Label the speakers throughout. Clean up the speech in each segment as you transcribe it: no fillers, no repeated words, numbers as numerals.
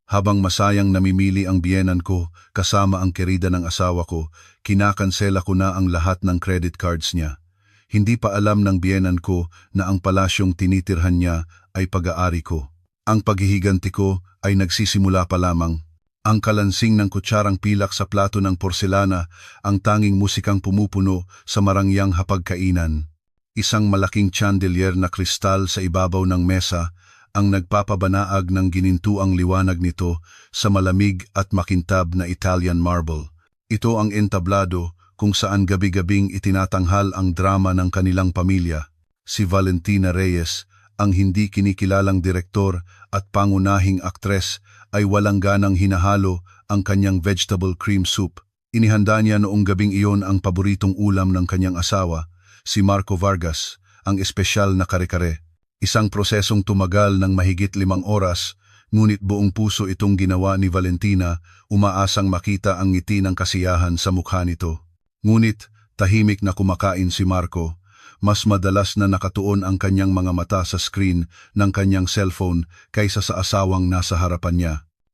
Speaker 1: Habang masayang namimili ang biyenan ko kasama ang kerida ng asawa ko, kinakansela ko na ang lahat ng credit cards niya. Hindi pa alam ng biyenan ko na ang palasyong tinitirhan niya ay pag-aari ko. Ang paghihiganti ko ay nagsisimula pa lamang. Ang kalansing ng kutsarang pilak sa plato ng porselana ang tanging musikang pumupuno sa marangyang hapagkainan. Isang malaking chandelier na kristal sa ibabaw ng mesa ang nagpapabanaag ng ginintuang liwanag nito sa malamig at makintab na Italian marble. Ito ang entablado kung saan gabi-gabing itinatanghal ang drama ng kanilang pamilya. Si Valentina Reyes, ang hindi kinikilalang direktor at pangunahing aktres, ay walang ganang hinahalo ang kanyang vegetable cream soup. Inihanda niya noong gabing iyon ang paboritong ulam ng kanyang asawa, si Marco Vargas, ang espesyal na kare-kare. Isang prosesong tumagal ng mahigit 5 oras, ngunit buong puso itong ginawa ni Valentina, umaasang makita ang ngiti ng kasiyahan sa mukha nito. Ngunit tahimik na kumakain si Marco, mas madalas na nakatuon ang kanyang mga mata sa screen ng kanyang cellphone kaysa sa asawang nasa harapan niya.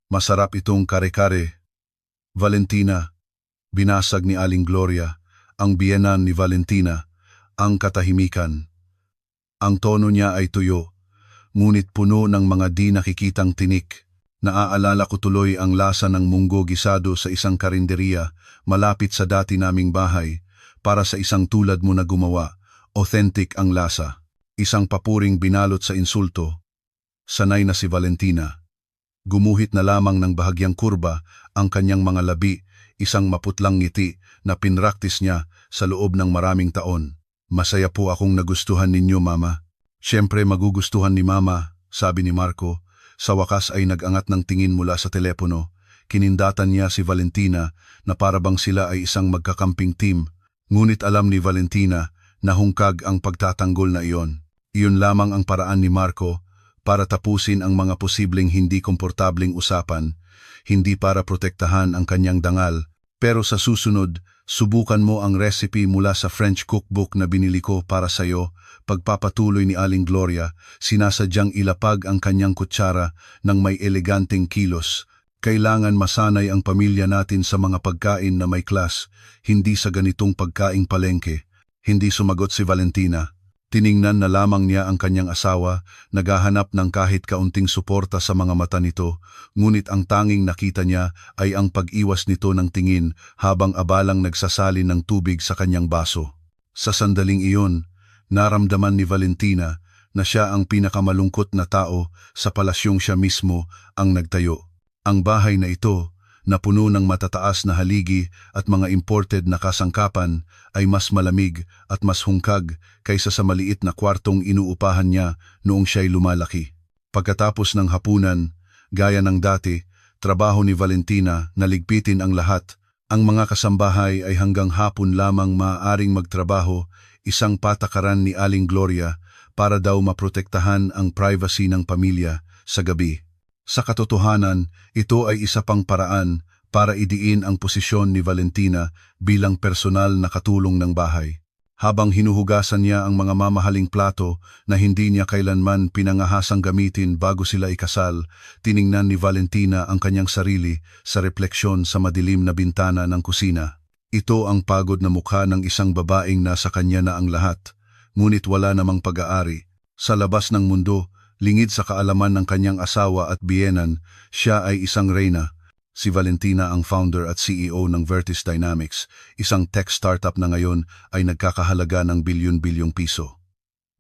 Speaker 1: Masarap itong kare-kare. Valentina, binasag ni Aling Gloria, ang biyenan ni Valentina, ang katahimikan. Ang tono niya ay tuyo, ngunit puno ng mga di nakikitang tinik. Naaalala ko tuloy ang lasa ng munggo gisado sa isang karinderya malapit sa dati naming bahay. Para sa isang tulad mo na gumawa, authentic ang lasa. Isang papuring binalot sa insulto. Sanay na si Valentina. Gumuhit na lamang ng bahagyang kurba ang kanyang mga labi, isang maputlang ngiti na pinraktis niya sa loob ng maraming taon. Masaya po akong nagustuhan ninyo, Mama. Siyempre magugustuhan ni Mama, sabi ni Marco. Sa wakas ay nag-angat ng tingin mula sa telepono. Kinindatan niya si Valentina na parabang sila ay isang magkakamping team. Ngunit alam ni Valentina na hungkag ang pagtatanggol na iyon. Iyon lamang ang paraan ni Marco para tapusin ang mga posibleng hindi komportabling usapan, hindi para protektahan ang kanyang dangal. Pero sa susunod, subukan mo ang recipe mula sa French cookbook na binili ko para sa'yo. Pagpapatuloy ni Aling Gloria, sinasadyang ilapag ang kanyang kutsara ng may eleganteng kilos. Kailangan masanay ang pamilya natin sa mga pagkain na may klas, hindi sa ganitong pagkaing palengke. Hindi sumagot si Valentina. Tiningnan na lamang niya ang kanyang asawa, naghahanap ng kahit kaunting suporta sa mga mata nito, ngunit ang tanging nakita niya ay ang pag-iwas nito ng tingin habang abalang nagsasalin ng tubig sa kanyang baso. Sa sandaling iyon, naramdaman ni Valentina na siya ang pinakamalungkot na tao sa palasyong siya mismo ang nagtayo. Ang bahay na ito, na puno ng matataas na haligi at mga imported na kasangkapan, ay mas malamig at mas hungkag kaysa sa maliit na kwartong inuupahan niya noong siya'y lumalaki. Pagkatapos ng hapunan, gaya ng dati, trabaho ni Valentina na ligpitin ang lahat. Ang mga kasambahay ay hanggang hapon lamang maaaring magtrabaho, isang patakaran ni Aling Gloria para daw maprotektahan ang privacy ng pamilya sa gabi. Sa katotohanan, ito ay isa pang paraan para idiin ang posisyon ni Valentina bilang personal na katulong ng bahay. Habang hinuhugasan niya ang mga mamahaling plato na hindi niya kailanman pinangahasang gamitin bago sila ikasal, tiningnan ni Valentina ang kanyang sarili sa refleksyon sa madilim na bintana ng kusina. Ito ang pagod na mukha ng isang babaeng nasa kanya na ang lahat, ngunit wala namang pag-aari. Sa labas ng mundo, lingid sa kaalaman ng kanyang asawa at biyenan, siya ay isang reyna. Si Valentina ang founder at CEO ng Vertis Dynamics, isang tech startup na ngayon ay nagkakahalaga ng bilyon-bilyong piso.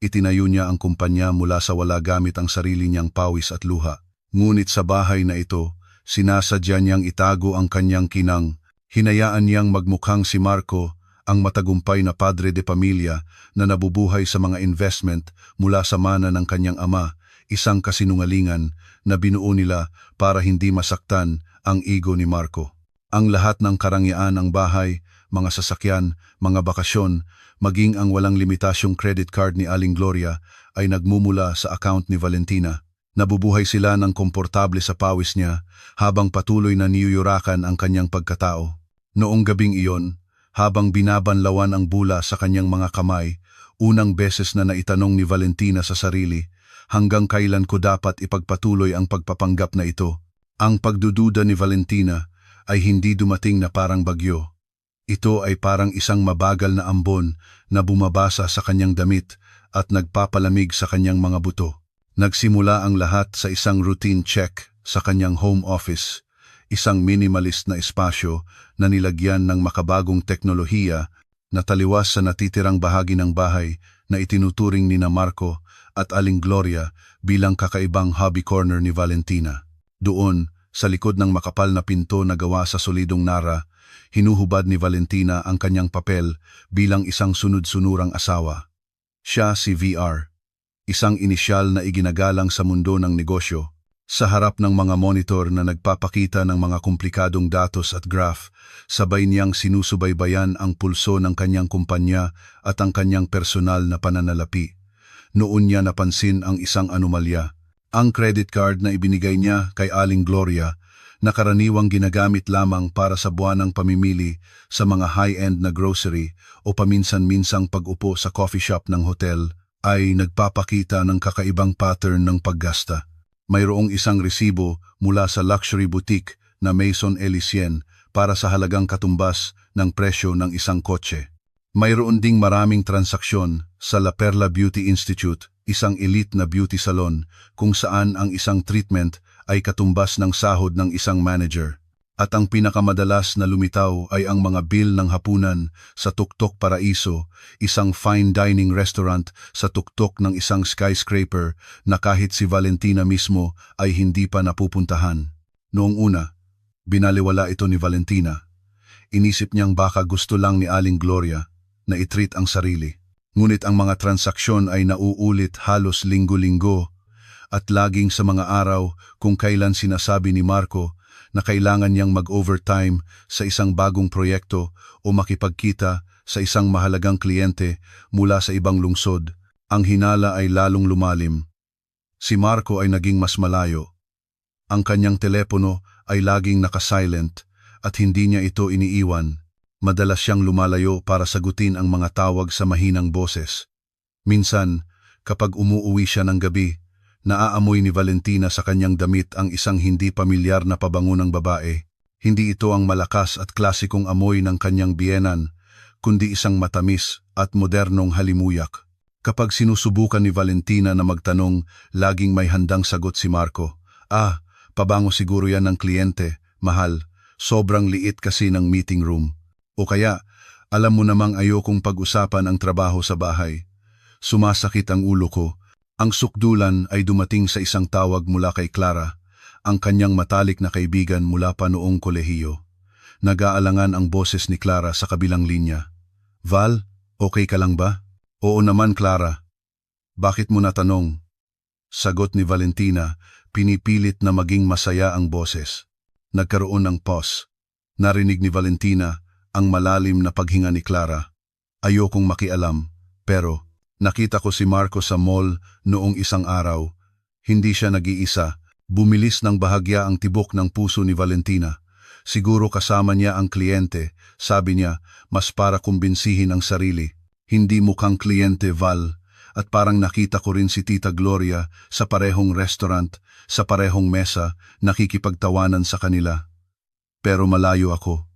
Speaker 1: Itinayo niya ang kumpanya mula sa wala gamit ang sarili niyang pawis at luha. Ngunit sa bahay na ito, sinasadya niyang itago ang kanyang kinang. Hinayaan niyang magmukhang si Marco, ang matagumpay na padre de pamilya na nabubuhay sa mga investment mula sa mana ng kanyang ama, isang kasinungalingan na binuo nila para hindi masaktan ang ego ni Marco. Ang lahat ng karangyaan ng bahay, mga sasakyan, mga bakasyon, maging ang walang limitasyong credit card ni Aling Gloria ay nagmumula sa account ni Valentina. Nabubuhay sila ng komportable sa pawis niya habang patuloy na niyuyurakan ang kanyang pagkatao. Noong gabing iyon, habang binabanlawan ang bula sa kanyang mga kamay, unang beses na naitanong ni Valentina sa sarili, hanggang kailan ko dapat ipagpatuloy ang pagpapanggap na ito? Ang pagdududa ni Valentina ay hindi dumating na parang bagyo. Ito ay parang isang mabagal na ambon na bumabasa sa kanyang damit at nagpapalamig sa kanyang mga buto. Nagsimula ang lahat sa isang routine check sa kanyang home office, isang minimalist na espasyo na nilagyan ng makabagong teknolohiya na taliwas sa natitirang bahagi ng bahay na itinuturing ni Marco at Aling Gloria bilang kakaibang hobby corner ni Valentina. Doon, sa likod ng makapal na pinto na gawa sa solidong nara, hinuhubad ni Valentina ang kanyang papel bilang isang sunod-sunurang asawa. Siya si VR, isang inisyal na iginagalang sa mundo ng negosyo. Sa harap ng mga monitor na nagpapakita ng mga komplikadong datos at graph, sabay niyang sinusubaybayan ang pulso ng kanyang kumpanya at ang kanyang personal na pananalapi. Noon niya napansin ang isang anomalya. Ang credit card na ibinigay niya kay Aling Gloria na karaniwang ginagamit lamang para sa buwanang pamimili sa mga high-end na grocery o paminsan-minsang pag-upo sa coffee shop ng hotel ay nagpapakita ng kakaibang pattern ng paggasta. Mayroong isang resibo mula sa luxury boutique na Maison Elysian para sa halagang katumbas ng presyo ng isang kotse. Mayroon ding maraming transaksyon sa La Perla Beauty Institute, isang elite na beauty salon kung saan ang isang treatment ay katumbas ng sahod ng isang manager. At ang pinakamadalas na lumitaw ay ang mga bill ng hapunan sa Tuktok Paraiso, isang fine dining restaurant sa tuktok ng isang skyscraper na kahit si Valentina mismo ay hindi pa napupuntahan. Noong una, binaliwala ito ni Valentina. Inisip niyang baka gusto lang ni Aling Gloria na i-treat ang sarili. Ngunit ang mga transaksyon ay nauulit halos linggo-linggo at laging sa mga araw kung kailan sinasabi ni Marco na kailangan niyang mag-overtime sa isang bagong proyekto o makipagkita sa isang mahalagang kliyente mula sa ibang lungsod, ang hinala ay lalong lumalim. Si Marco ay naging mas malayo. Ang kanyang telepono ay laging nakasilent at hindi niya ito iniiwan. Madalas siyang lumalayo para sagutin ang mga tawag sa mahinang boses. Minsan, kapag umuuwi siya ng gabi, naaamoy ni Valentina sa kanyang damit ang isang hindi pamilyar na pabango ng babae. Hindi ito ang malakas at klasikong amoy ng kanyang biyenan, kundi isang matamis at modernong halimuyak. Kapag sinusubukan ni Valentina na magtanong, laging may handang sagot si Marco. Pabango siguro yan ng kliyente, mahal, sobrang liit kasi ng meeting room. O kaya, alam mo namang ayokong pag-usapan ang trabaho sa bahay. Sumasakit ang ulo ko. Ang sukdulan ay dumating sa isang tawag mula kay Clara, ang kanyang matalik na kaibigan mula pa noong kolehiyo. Nag-aalangan ang boses ni Clara sa kabilang linya. Val, okay ka lang ba? Oo naman, Clara. Bakit mo natanong? Sagot ni Valentina, pinipilit na maging masaya ang boses. Nagkaroon ng pause. Narinig ni Valentina ang malalim na paghinga ni Clara. Ayokong makialam, pero nakita ko si Marco sa mall noong isang araw. Hindi siya nag-iisa. Bumilis ng bahagya ang tibok ng puso ni Valentina. Siguro kasama niya ang kliyente, sabi niya, mas para kumbinsihin ang sarili. Hindi mukhang kliyente, Val, at parang nakita ko rin si Tita Gloria sa parehong restaurant, sa parehong mesa, nakikipagtawanan sa kanila. Pero malayo ako.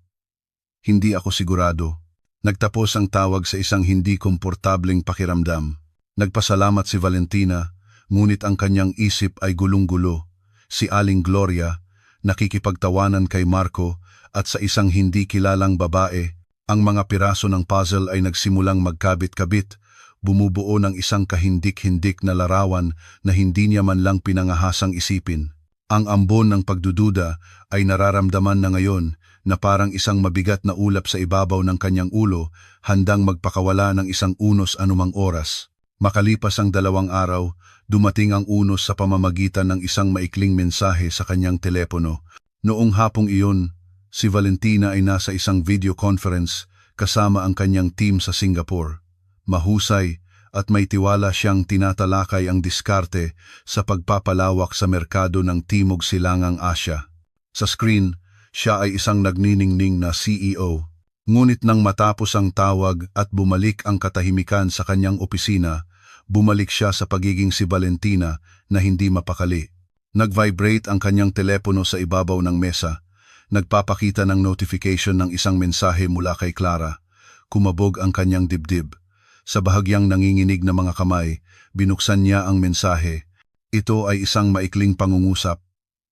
Speaker 1: Hindi ako sigurado. Nagtapos ang tawag sa isang hindi komportableng pakiramdam. Nagpasalamat si Valentina, ngunit ang kanyang isip ay gulong-gulo. Si Aling Gloria, nakikipagtawanan kay Marco at sa isang hindi kilalang babae, ang mga piraso ng puzzle ay nagsimulang magkabit-kabit, bumubuo ng isang kahindik-hindik na larawan na hindi niya man lang pinangahasang isipin. Ang ambon ng pagdududa ay nararamdaman na ngayon na parang isang mabigat na ulap sa ibabaw ng kanyang ulo, handang magpakawala ng isang unos anumang oras. Makalipas ang 2 araw, dumating ang unos sa pamamagitan ng isang maikling mensahe sa kanyang telepono. Noong hapong iyon, si Valentina ay nasa isang video conference kasama ang kanyang team sa Singapore. Mahusay at may tiwala siyang tinatalakay ang diskarte sa pagpapalawak sa merkado ng Timog Silangang Asya. Sa screen, siya ay isang nagniningning na CEO. Ngunit nang matapos ang tawag at bumalik ang katahimikan sa kanyang opisina, bumalik siya sa pagiging si Valentina na hindi mapakali. Nag-vibrate ang kanyang telepono sa ibabaw ng mesa. Nagpapakita ng notification ng isang mensahe mula kay Clara. Kumabog ang kanyang dibdib. Sa bahagyang nanginginig na mga kamay, binuksan niya ang mensahe. Ito ay isang maikling pangungusap.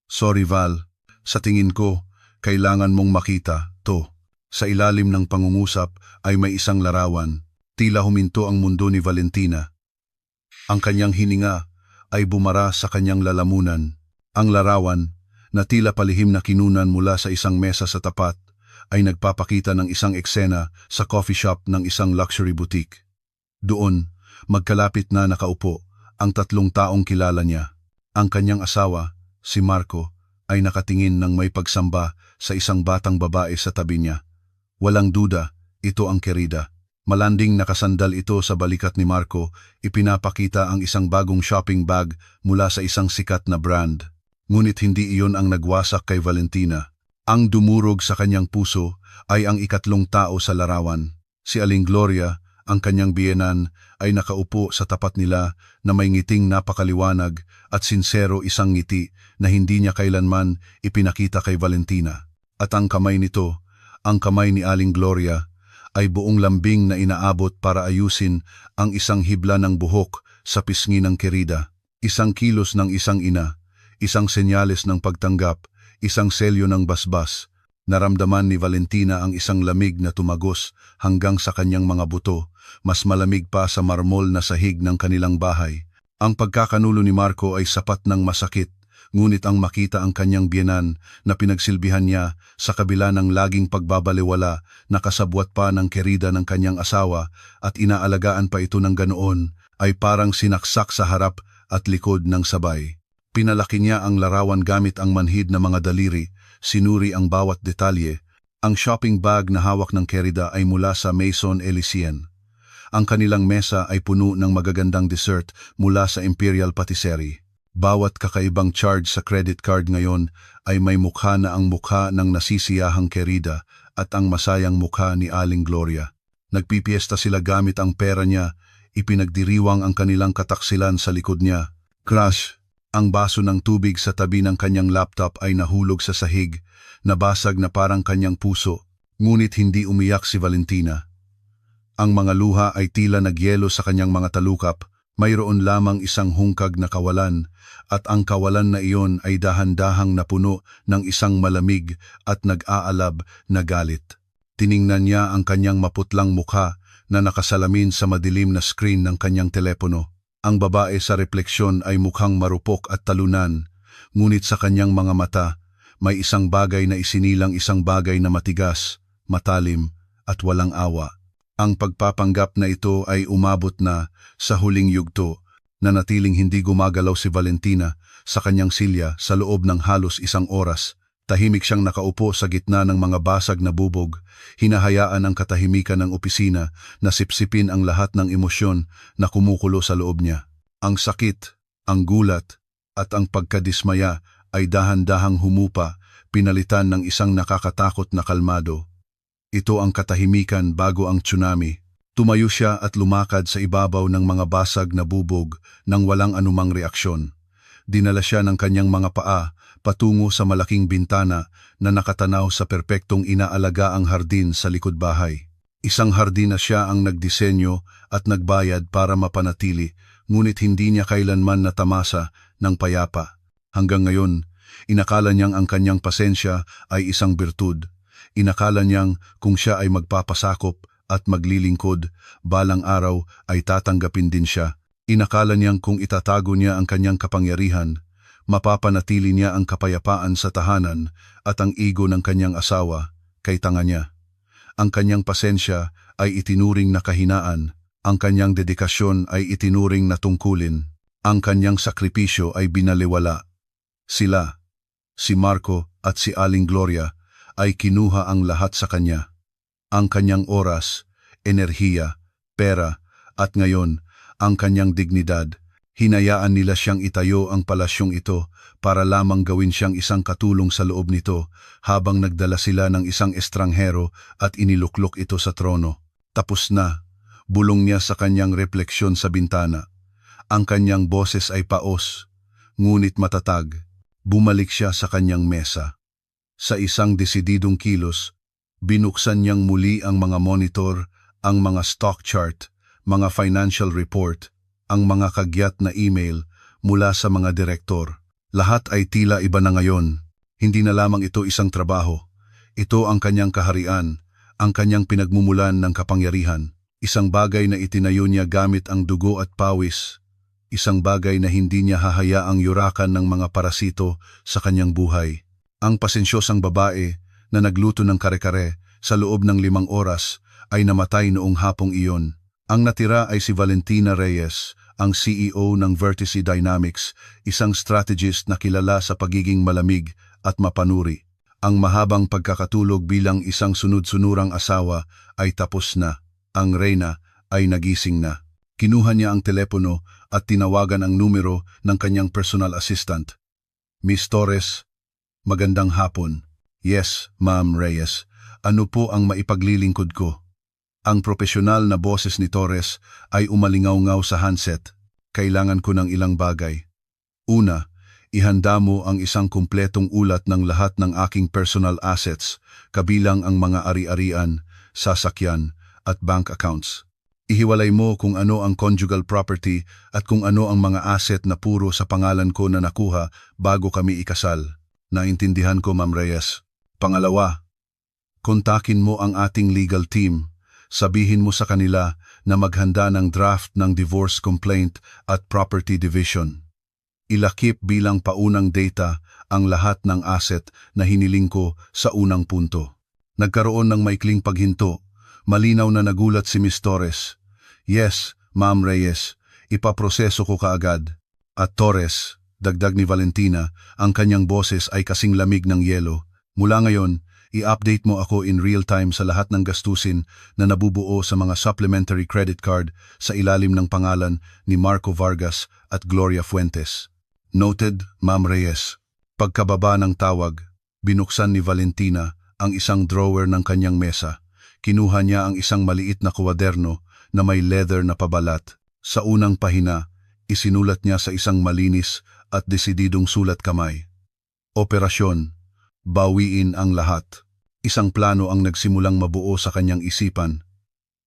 Speaker 1: Sorry Val, sa tingin ko, kailangan mong makita to. Sa ilalim ng pangungusap ay may isang larawan. Tila huminto ang mundo ni Valentina. Ang kanyang hininga ay bumara sa kanyang lalamunan. Ang larawan, na tila palihim na kinunan mula sa isang mesa sa tapat, ay nagpapakita ng isang eksena sa coffee shop ng isang luxury boutique. Doon, magkalapit na nakaupo ang 3 taong kilala niya. Ang kanyang asawa, si Marco, ay nakatingin ng may pagsamba sa isang batang babae sa tabi niya. Walang duda, ito ang Querida. Malanding nakasandal ito sa balikat ni Marco, ipinapakita ang isang bagong shopping bag mula sa isang sikat na brand. Ngunit hindi iyon ang nagwasak kay Valentina. Ang dumurog sa kanyang puso ay ang 2 tao sa larawan. Si Aling Gloria, ang kanyang biyenan, ay nakaupo sa tapat nila na may ngiting napakaliwanag at sinsero, isang ngiti na hindi niya kailanman ipinakita kay Valentina. At ang kamay nito, ang kamay ni Aling Gloria, ay buong lambing na inaabot para ayusin ang isang hibla ng buhok sa pisngi ng Querida. Isang kilos ng isang ina, isang senyales ng pagtanggap, isang selyo ng basbas. Naramdaman ni Valentina ang isang lamig na tumagos hanggang sa kanyang mga buto, mas malamig pa sa marmol na sahig ng kanilang bahay. Ang pagkakanulo ni Marco ay sapat ng masakit, ngunit ang makita ang kanyang biyenan na pinagsilbihan niya sa kabila ng laging pagbabaliwala na kasabwat pa ng Querida ng kanyang asawa at inaalagaan pa ito ng ganoon, ay parang sinaksak sa harap at likod ng sabay. Pinalaki niya ang larawan gamit ang manhid na mga daliri, sinuri ang bawat detalye. Ang shopping bag na hawak ng Querida ay mula sa Maison Elysian. Ang kanilang mesa ay puno ng magagandang dessert mula sa Imperial Patisserie. Bawat kakaibang charge sa credit card ngayon ay may mukha na ang mukha ng nasisiyahang Querida at ang masayang mukha ni Aling Gloria. Nagpipiesta sila gamit ang pera niya, ipinagdiriwang ang kanilang kataksilan sa likod niya. Crash! Ang baso ng tubig sa tabi ng kanyang laptop ay nahulog sa sahig, nabasag na parang kanyang puso, ngunit hindi umiyak si Valentina. Ang mga luha ay tila nagyelo sa kanyang mga talukap. Mayroon lamang isang hungkag na kawalan, at ang kawalan na iyon ay dahan-dahang napuno ng isang malamig at nag-aalab na galit. Tiningnan niya ang kanyang maputlang mukha na nakasalamin sa madilim na screen ng kanyang telepono. Ang babae sa refleksyon ay mukhang marupok at talunan, ngunit sa kanyang mga mata, may isang bagay na isinilang, isang bagay na matigas, matalim at walang awa. Ang pagpapanggap na ito ay umabot na sa huling yugto, na natiling hindi gumagalaw si Valentina sa kanyang silya sa loob ng halos 1 oras. Tahimik siyang nakaupo sa gitna ng mga basag na bubog, hinahayaan ang katahimikan ng opisina na sipsipin ang lahat ng emosyon na kumukulo sa loob niya. Ang sakit, ang gulat, at ang pagkadismaya ay dahan-dahang humupa, pinalitan ng isang nakakatakot na kalmado. Ito ang katahimikan bago ang tsunami. Tumayo siya at lumakad sa ibabaw ng mga basag na bubog nang walang anumang reaksyon. Dinala siya ng kanyang mga paa patungo sa malaking bintana na nakatanaw sa perpektong inaalagaang hardin sa likod bahay. Isang hardin na siya ang nagdisenyo at nagbayad para mapanatili, ngunit hindi niya kailanman natamasa ng payapa. Hanggang ngayon, inakala niyang ang kanyang pasensya ay isang birtud. Inakala niyang kung siya ay magpapasakop at maglilingkod, balang araw ay tatanggapin din siya. Inakala niyang kung itatago niya ang kanyang kapangyarihan, mapapanatili niya ang kapayapaan sa tahanan at ang ego ng kanyang asawa kay tanga niya. Ang kanyang pasensya ay itinuring na kahinaan, ang kanyang dedikasyon ay itinuring na tungkulin, ang kanyang sakripisyo ay binaliwala. Sila, si Marco at si Aling Gloria, ay kinuha ang lahat sa kanya. Ang kanyang oras, enerhiya, pera, at ngayon, ang kanyang dignidad. Hinayaan nila siyang itayo ang palasyong ito para lamang gawin siyang isang katulong sa loob nito habang nagdala sila ng isang estranghero at iniluklok ito sa trono. Tapos na, bulong niya sa kanyang refleksyon sa bintana. Ang kanyang boses ay paos, ngunit matatag. Bumalik siya sa kanyang mesa. Sa isang desididong kilos, binuksan niyang muli ang mga monitor, ang mga stock chart, mga financial report, ang mga kagyat na email mula sa mga direktor. Lahat ay tila iba na ngayon. Hindi na lamang ito isang trabaho. Ito ang kanyang kaharian, ang kanyang pinagmumulan ng kapangyarihan. Isang bagay na itinayo niya gamit ang dugo at pawis. Isang bagay na hindi niya hahayaang yurakan ng mga parasito sa kanyang buhay. Ang pasensyosang babae na nagluto ng kare-kare sa loob ng 5 oras ay namatay noong hapong iyon. Ang natira ay si Valentina Reyes, ang CEO ng Vertice Dynamics, isang strategist na kilala sa pagiging malamig at mapanuri. Ang mahabang pagkakatulog bilang isang sunod-sunurang asawa ay tapos na. Ang reyna ay nagising na. Kinuha niya ang telepono at tinawagan ang numero ng kanyang personal assistant. Miss Torres, magandang hapon. Yes, Ma'am Reyes. Ano po ang maipaglilingkod ko? Ang profesional na boses ni Torres ay umalingaw-ngaw sa handset. Kailangan ko ng ilang bagay. Una, ihanda mo ang isang kumpletong ulat ng lahat ng aking personal assets, kabilang ang mga ari-arian, sasakyan, at bank accounts. Ihiwalay mo kung ano ang conjugal property at kung ano ang mga asset na puro sa pangalan ko na nakuha bago kami ikasal. Naintindihan ko, Ma'am Reyes. Pangalawa, kontakin mo ang ating legal team. Sabihin mo sa kanila na maghanda ng draft ng divorce complaint at property division. Ilakip bilang paunang data ang lahat ng asset na hiniling ko sa unang punto. Nagkaroon ng maikling paghinto. Malinaw na nagulat si Miss Torres. Yes, Ma'am Reyes, ipaproseso ko kaagad. At Torres, dagdag ni Valentina, ang kanyang boses ay kasing lamig ng yelo. Mula ngayon, i-update mo ako in real time sa lahat ng gastusin na nabubuo sa mga supplementary credit card sa ilalim ng pangalan ni Marco Vargas at Gloria Fuentes. Noted, Ma'am Reyes. Pagkababa ng tawag, binuksan ni Valentina ang isang drawer ng kanyang mesa. Kinuha niya ang isang maliit na kwaderno na may leather na pabalat. Sa unang pahina, isinulat niya sa isang malinis at desididong sulat kamay. Operasyon, bawiin ang lahat. Isang plano ang nagsimulang mabuo sa kanyang isipan.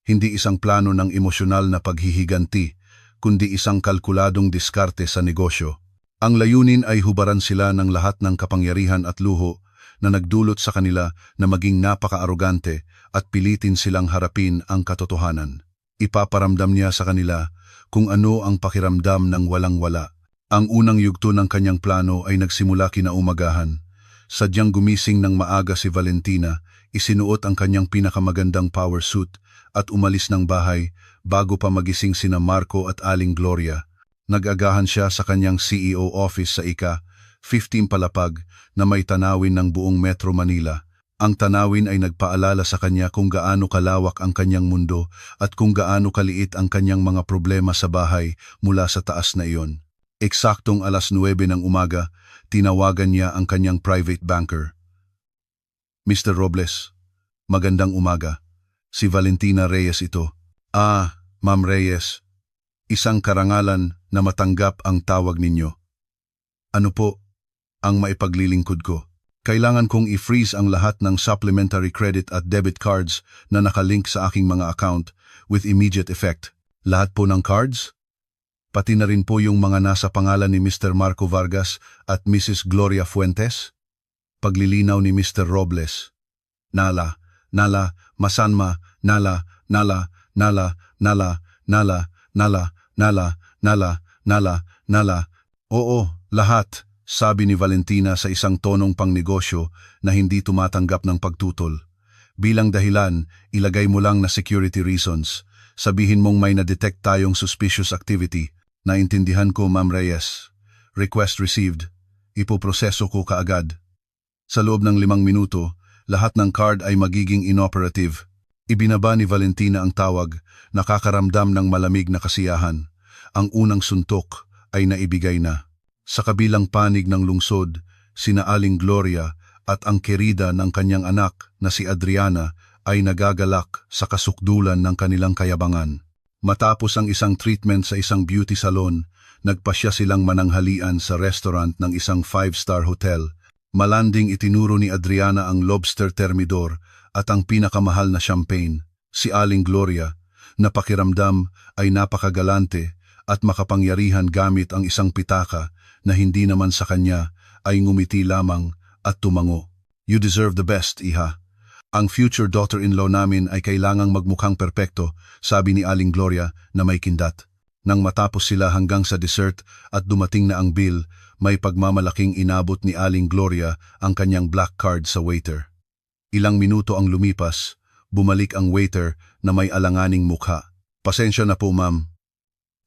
Speaker 1: Hindi isang plano ng emosyonal na paghihiganti, kundi isang kalkuladong diskarte sa negosyo. Ang layunin ay hubaran sila ng lahat ng kapangyarihan at luho na nagdulot sa kanila na maging napaka-arogante at pilitin silang harapin ang katotohanan. Ipaparamdam niya sa kanila kung ano ang pakiramdam ng walang-wala. Ang unang yugto ng kanyang plano ay nagsimula kinaumagahan. Sadyang gumising ng maaga si Valentina, isinuot ang kanyang pinakamagandang power suit at umalis ng bahay bago pa magising sina Marco at Aling Gloria. Nag-agahan siya sa kanyang CEO office sa ika-15 palapag na may tanawin ng buong Metro Manila. Ang tanawin ay nagpaalala sa kanya kung gaano kalawak ang kanyang mundo at kung gaano kaliit ang kanyang mga problema sa bahay mula sa taas na iyon. Eksaktong 9:00 ng umaga, tinawagan niya ang kanyang private banker. Mr. Robles, magandang umaga. Si Valentina Reyes ito. Ma'am Reyes, isang karangalan na matanggap ang tawag ninyo. Ano po ang maipaglilingkod ko? Kailangan kong i-freeze ang lahat ng supplementary credit at debit cards na nakalink sa aking mga account with immediate effect. Lahat po ng cards? Pati na rin po yung mga nasa pangalan ni Mr. Marco Vargas at Mrs. Gloria Fuentes? Paglilinaw ni Mr. Robles. Nala, masanma, nala, oo, lahat. Sabi ni Valentina sa isang tonong pangnegosyo na hindi tumatanggap ng pagtutol. Bilang dahilan, ilagay mo lang na security reasons. Sabihin mong may na-detect tayong suspicious activity. Naintindihan ko, Ma'am Reyes. Request received. Ipoproseso ko kaagad. Sa loob ng 5 minuto, lahat ng card ay magiging inoperative. Ibinaba ni Valentina ang tawag, nakakaramdam ng malamig na kasiyahan. Ang unang suntok ay naibigay na. Sa kabilang panig ng lungsod, sina Aling Gloria at ang kerida ng kanyang anak na si Adriana ay nagagalak sa kasukdulan ng kanilang kayabangan. Matapos ang isang treatment sa isang beauty salon, nagpasya silang mananghalian sa restaurant ng isang 5-star hotel. Malanding itinuro ni Adriana ang lobster thermidor at ang pinakamahal na champagne. Si Aling Gloria, na pakiramdam ay napakagalante at makapangyarihan gamit ang isang pitaka na hindi naman sa kanya, ay ngumiti lamang at tumango. "You deserve the best, iha. Ang future daughter-in-law namin ay kailangang magmukhang perpekto," sabi ni Aling Gloria na may kindat. Nang matapos sila hanggang sa dessert at dumating na ang bill, may pagmamalaking inabot ni Aling Gloria ang kanyang black card sa waiter. Ilang minuto ang lumipas, bumalik ang waiter na may alanganing mukha. "Pasensya na po, ma'am.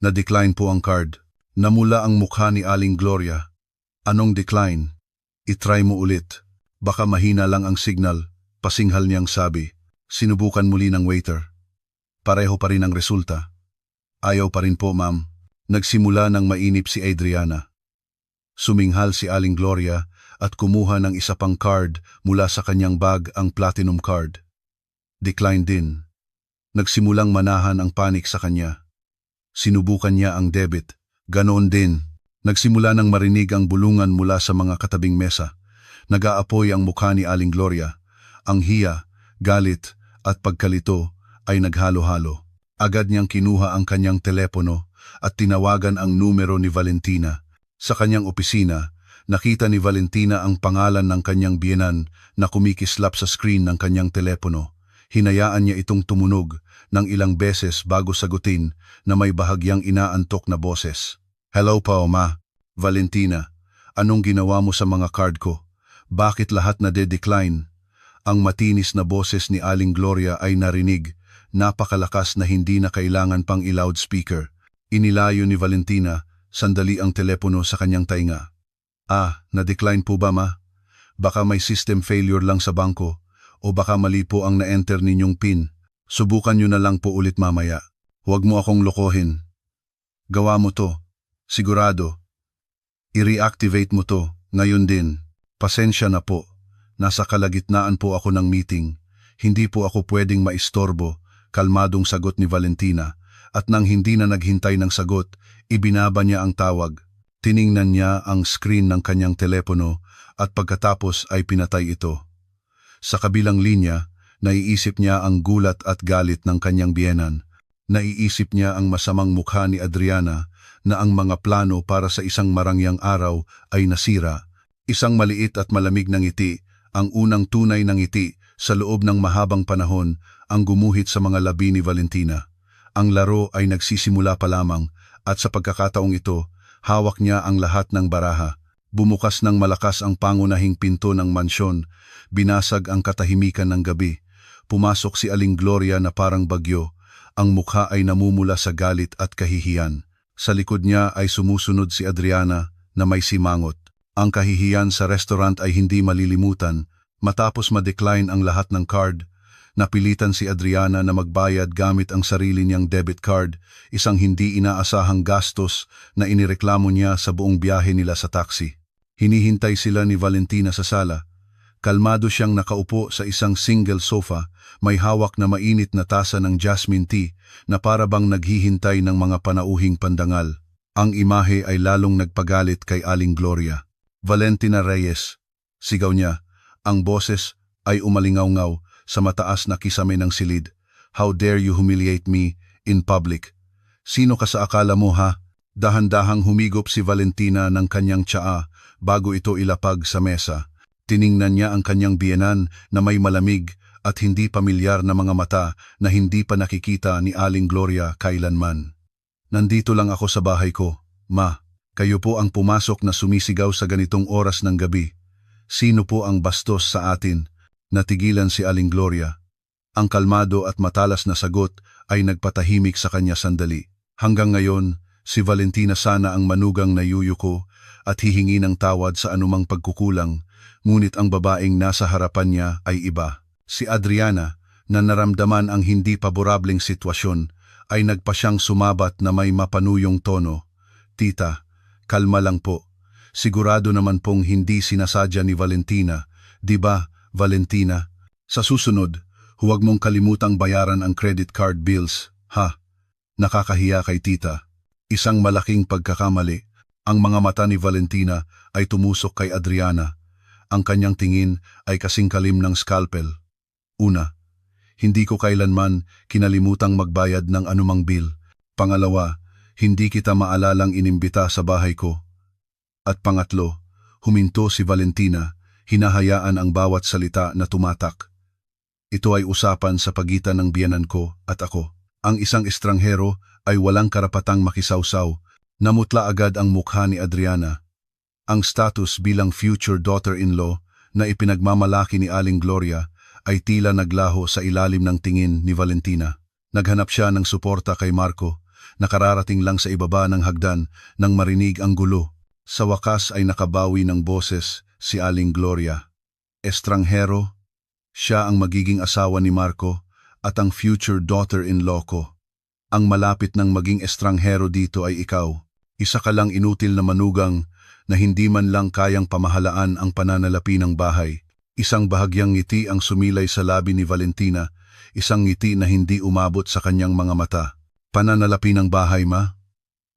Speaker 1: Na-decline po ang card." Namula ang mukha ni Aling Gloria. "Anong decline? I-try mo ulit. Baka mahina lang ang signal," pasinghal niyang sabi. Sinubukan muli ng waiter. Pareho pa rin ang resulta. "Ayaw pa rin po, ma'am." Nagsimula ng mainip si Adriana. Suminghal si Aling Gloria at kumuha ng isa pang card mula sa kanyang bag, ang platinum card. Decline din. Nagsimulang manahan ang panik sa kanya. Sinubukan niya ang debit. Ganoon din. Nagsimula ng marinig ang bulungan mula sa mga katabing mesa. Nag-aapoy ang mukha ni Aling Gloria. Ang hiya, galit at pagkalito ay naghalo-halo. Agad niyang kinuha ang kanyang telepono at tinawagan ang numero ni Valentina. Sa kanyang opisina, nakita ni Valentina ang pangalan ng kanyang biyenan na kumikislap sa screen ng kanyang telepono. Hinayaan niya itong tumunog ng ilang beses bago sagutin na may bahagyang inaantok na boses. "Hello pa, ma. Valentina, anong ginawa mo sa mga card ko? Bakit lahat na de-decline?" Ang matinis na boses ni Aling Gloria ay narinig, napakalakas na hindi na kailangan pang i-loudspeaker. Inilayo ni Valentina sandali ang telepono sa kanyang tainga. Na-decline po ba, ma? Baka may system failure lang sa bangko o baka mali po ang na-enter ninyong PIN. Subukan nyo na lang po ulit mamaya. Huwag mo akong lokohin. Gawa mo to. Sigurado. I-reactivate mo to. Ngayon din. Pasensya na po. Nasa kalagitnaan po ako ng meeting. Hindi po ako pwedeng maistorbo. Kalmadong sagot ni Valentina. At nang hindi na naghintay ng sagot, ibinaba niya ang tawag. Tiningnan niya ang screen ng kanyang telepono at pagkatapos ay pinatay ito. Sa kabilang linya, naiisip niya ang gulat at galit ng kanyang biyenan. Naiisip niya ang masamang mukha ni Adriana na ang mga plano para sa isang marangyang araw ay nasira. Isang maliit at malamig na ngiti, ang unang tunay na ngiti sa loob ng mahabang panahon, ang gumuhit sa mga labi ni Valentina. Ang laro ay nagsisimula pa lamang at sa pagkakataong ito, hawak niya ang lahat ng baraha. Bumukas ng malakas ang pangunahing pinto ng mansyon, binasag ang katahimikan ng gabi. Pumasok si Aling Gloria na parang bagyo, ang mukha ay namumula sa galit at kahihiyan. Sa likod niya ay sumusunod si Adriana na may simangot. Ang kahihiyan sa restaurant ay hindi malilimutan. Matapos ma-decline ang lahat ng card, napilitan si Adriana na magbayad gamit ang sarili niyang debit card, isang hindi inaasahang gastos na inireklamo niya sa buong biyahe nila sa taxi. Hinihintay sila ni Valentina sa sala. Kalmado siyang nakaupo sa isang single sofa, may hawak na mainit na tasa ng jasmine tea na para bang naghihintay ng mga panauhing pandangal. Ang imahe ay lalong nagpagalit kay Aling Gloria. "Valentina Reyes," sigaw niya. Ang boses ay umalingaw-ngaw sa mataas na kisame ng silid. "How dare you humiliate me in public? Sino ka sa akala mo, ha?" Dahan-dahang humigop si Valentina ng kanyang tsaa bago ito ilapag sa mesa. Tiningnan niya ang kanyang biyenan na may malamig at hindi pamilyar na mga mata na hindi pa nakikita ni Aling Gloria kailanman. "Nandito lang ako sa bahay ko, ma. Kayo po ang pumasok na sumisigaw sa ganitong oras ng gabi. Sino po ang bastos sa atin?" Natigilan si Aling Gloria. Ang kalmado at matalas na sagot ay nagpatahimik sa kanya sandali. Hanggang ngayon, si Valentina sana ang manugang na yuyuko at hihingi ng tawad sa anumang pagkukulang, ngunit ang babaeng nasa harapan niya ay iba. Si Adriana, na naramdaman ang hindi paborableng sitwasyon, ay nagpasyang sumabat na may mapanuyong tono. "Tita, kalma lang po. Sigurado naman pong hindi sinasadya ni Valentina, di ba, Valentina? Sa susunod, huwag mong kalimutang bayaran ang credit card bills, ha? Nakakahiya kay tita." Isang malaking pagkakamali. Ang mga mata ni Valentina ay tumusok kay Adriana. Ang kanyang tingin ay kasing kalim ng scalpel. Una, hindi ko kailanman kinalimutang magbayad ng anumang bill. Pangalawa, hindi kita maalalang inimbita sa bahay ko. At pangatlo, huminto si Valentina, hinahayaan ang bawat salita na tumatak. Ito ay usapan sa pagitan ng biyenan ko at ako. Ang isang estranghero ay walang karapatang makisawsaw. Namutla agad ang mukha ni Adriana. Ang status bilang future daughter-in-law na ipinagmamalaki ni Aling Gloria ay tila naglaho sa ilalim ng tingin ni Valentina. Naghanap siya ng suporta kay Marco, nakararating lang sa ibaba ng hagdan nang marinig ang gulo. Sa wakas ay nakabawi ng boses si Aling Gloria. Estranghero, siya ang magiging asawa ni Marco at ang future daughter-in-law ko. Ang malapit ng maging estranghero dito ay ikaw. Isa ka lang inutil na manugang na hindi man lang kayang pamahalaan ang pananalapi ng bahay. Isang bahagyang ngiti ang sumilay sa labi ni Valentina, isang ngiti na hindi umabot sa kanyang mga mata. Pananalapi ng bahay, ma?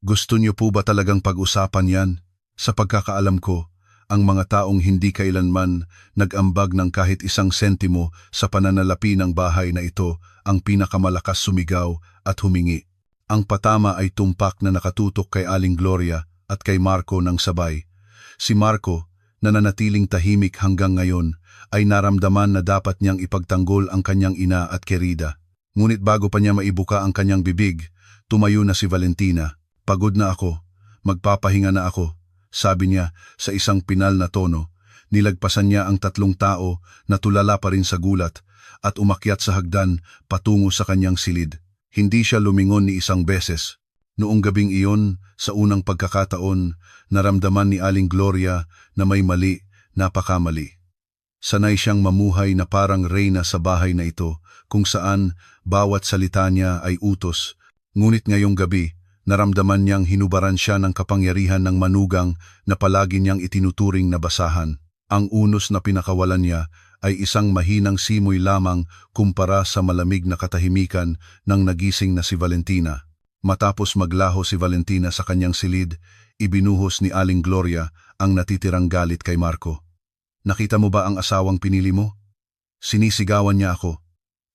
Speaker 1: Gusto niyo po ba talagang pag-usapan yan? Sa pagkakaalam ko, ang mga taong hindi kailanman nag-ambag ng kahit isang sentimo sa pananalapi ng bahay na ito ang pinakamalakas sumigaw at humingi. Ang patama ay tumpak na nakatutok kay Aling Gloria at kay Marco ng sabay. Si Marco, na nanatiling tahimik hanggang ngayon, ay naramdaman na dapat niyang ipagtanggol ang kanyang ina at kerida. Ngunit bago pa niya maibuka ang kanyang bibig, tumayo na si Valentina. Pagod na ako, magpapahinga na ako, sabi niya sa isang pinal na tono. Nilagpasan niya ang 3 tao na tulala pa rin sa gulat at umakyat sa hagdan patungo sa kanyang silid. Hindi siya lumingon ni isang beses. Noong gabing iyon, sa unang pagkakataon, naramdaman ni Aling Gloria na may mali, napakamali. Sanay siyang mamuhay na parang reyna sa bahay na ito, kung saan bawat salita niya ay utos. Ngunit ngayong gabi, naramdaman niyang hinubaran siya ng kapangyarihan ng manugang na palagi niyang itinuturing na basahan. Ang unos na pinakawalan niya ay isang mahinang simoy lamang kumpara sa malamig na katahimikan ng nagising na si Valentina. Matapos maglaho si Valentina sa kanyang silid, ibinuhos ni Aling Gloria ang natitirang galit kay Marco. Nakita mo ba ang asawang pinili mo? Sinisigawan niya ako.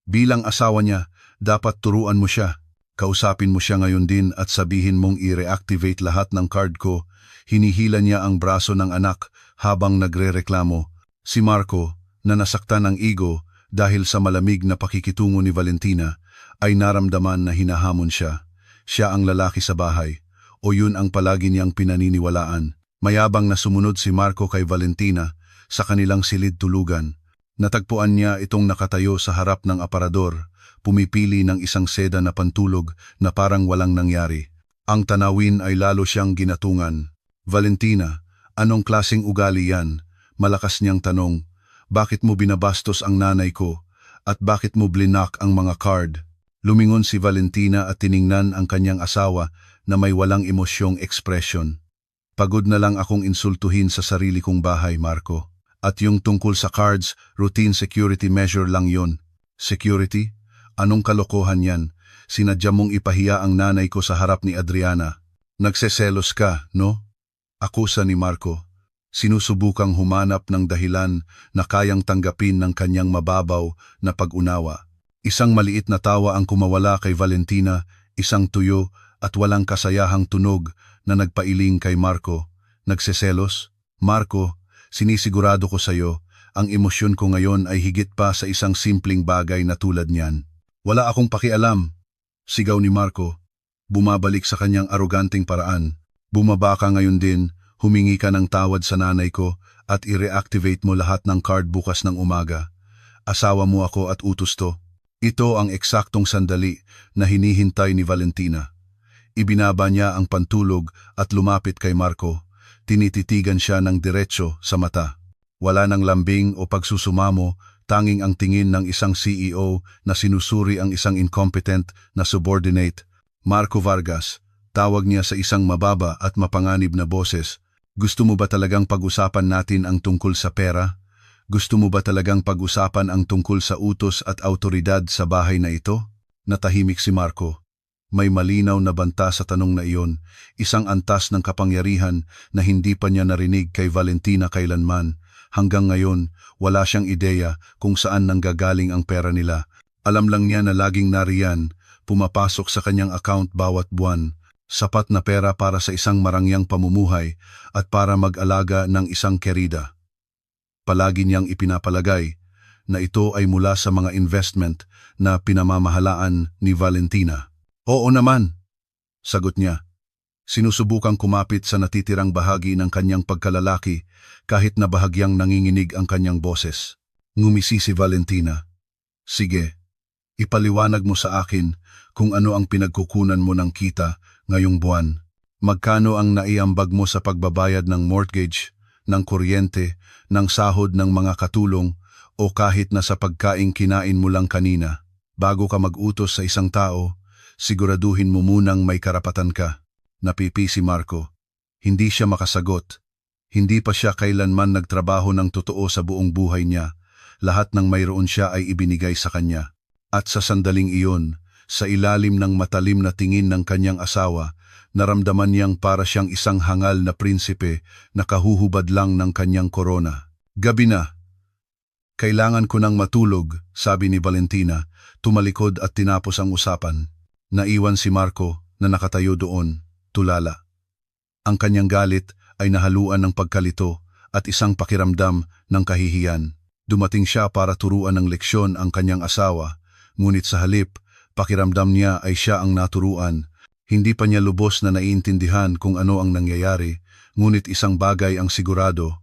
Speaker 1: Bilang asawa niya, dapat turuan mo siya. Kausapin mo siya ngayon din at sabihin mong i-reactivate lahat ng card ko. Hinihila niya ang braso ng anak habang nagrereklamo. Si Marco, na nasaktan ng ego dahil sa malamig na pakikitungo ni Valentina, ay naramdaman na hinahamon siya. Siya ang lalaki sa bahay, o yun ang palagi niyang pinaniniwalaan. Mayabang na sumunod si Marco kay Valentina sa kanilang silid tulugan. Natagpuan niya itong nakatayo sa harap ng aparador, pumipili ng isang seda na pantulog na parang walang nangyari. Ang tanawin ay lalo siyang ginatungan. Valentina, anong klaseng ugali yan? Malakas niyang tanong. Bakit mo binabastos ang nanay ko? At bakit mo blinak ang mga card? Lumingon si Valentina at tiningnan ang kanyang asawa na may walang emosyong ekspresyon. Pagod na lang akong insultuhin sa sarili kong bahay, Marco. At yung tungkol sa cards, routine security measure lang yon. Security? Anong kalokohan yan? Sinadya mong ipahiya ang nanay ko sa harap ni Adriana. Nagseselos ka, no? Akusa ni Marco. Sinusubukang humanap ng dahilan na kayang tanggapin ng kanyang mababaw na pag-unawa. Isang maliit na tawa ang kumawala kay Valentina, isang tuyo at walang kasayahang tunog na nagpailing kay Marco. Nagseselos? Marco, sinisigurado ko sa iyo, ang emosyon ko ngayon ay higit pa sa isang simpleng bagay na tulad niyan. Wala akong pakialam, sigaw ni Marco. Bumabalik sa kanyang aroganteng paraan. Bumaba ka ngayon din, humingi ka ng tawad sa nanay ko at i-reactivate mo lahat ng card bukas ng umaga. Asawa mo ako at utos to. Ito ang eksaktong sandali na hinihintay ni Valentina. Ibinaba niya ang pantulog at lumapit kay Marco. Tinititigan siya ng diretso sa mata. Wala nang lambing o pagsusumamo, tanging ang tingin ng isang CEO na sinusuri ang isang incompetent na subordinate. Marco Vargas, tawag niya sa isang mababa at mapanganib na boses. Gusto mo ba talagang pag-usapan natin ang tungkol sa pera? Gusto mo ba talagang pag-usapan ang tungkol sa utos at autoridad sa bahay na ito? Natahimik si Marco. May malinaw na banta sa tanong na iyon, isang antas ng kapangyarihan na hindi pa niya narinig kay Valentina kailanman. Hanggang ngayon, wala siyang ideya kung saan nanggagaling ang pera nila. Alam lang niya na laging nariyan, pumapasok sa kanyang account bawat buwan. Sapat na pera para sa isang marangyang pamumuhay at para mag-alaga ng isang kerida. Palagi niyang ipinapalagay na ito ay mula sa mga investment na pinamamahalaan ni Valentina. Oo naman, sagot niya. Sinusubukang kumapit sa natitirang bahagi ng kanyang pagkalalaki kahit na bahagyang nanginginig ang kanyang boses. Ngumisi si Valentina. Sige, ipaliwanag mo sa akin kung ano ang pinagkukunan mo ng kita ngayong buwan. Magkano ang naiambag mo sa pagbabayad ng mortgage, ng kuryente, ng sahod ng mga katulong o kahit na sa pagkaing kinain mo lang kanina. Bago ka mag-utos sa isang tao, siguraduhin mo munang may karapatan ka. Napipi si Marco. Hindi siya makasagot. Hindi pa siya kailanman nagtrabaho ng totoo sa buong buhay niya. Lahat ng mayroon siya ay ibinigay sa kanya. At sa sandaling iyon, sa ilalim ng matalim na tingin ng kanyang asawa, naramdaman niyang para siyang isang hangal na prinsipe na kahuhubad lang ng kanyang korona. Gabi na. Kailangan ko nang matulog, sabi ni Valentina, tumalikod at tinapos ang usapan. Naiwan si Marco na nakatayo doon, tulala. Ang kanyang galit ay nahaluan ng pagkalito at isang pakiramdam ng kahihiyan. Dumating siya para turuan ng leksyon ang kanyang asawa, ngunit sa halip, pakiramdam niya ay siya ang naturuan. Hindi pa niya lubos na naiintindihan kung ano ang nangyayari, ngunit isang bagay ang sigurado.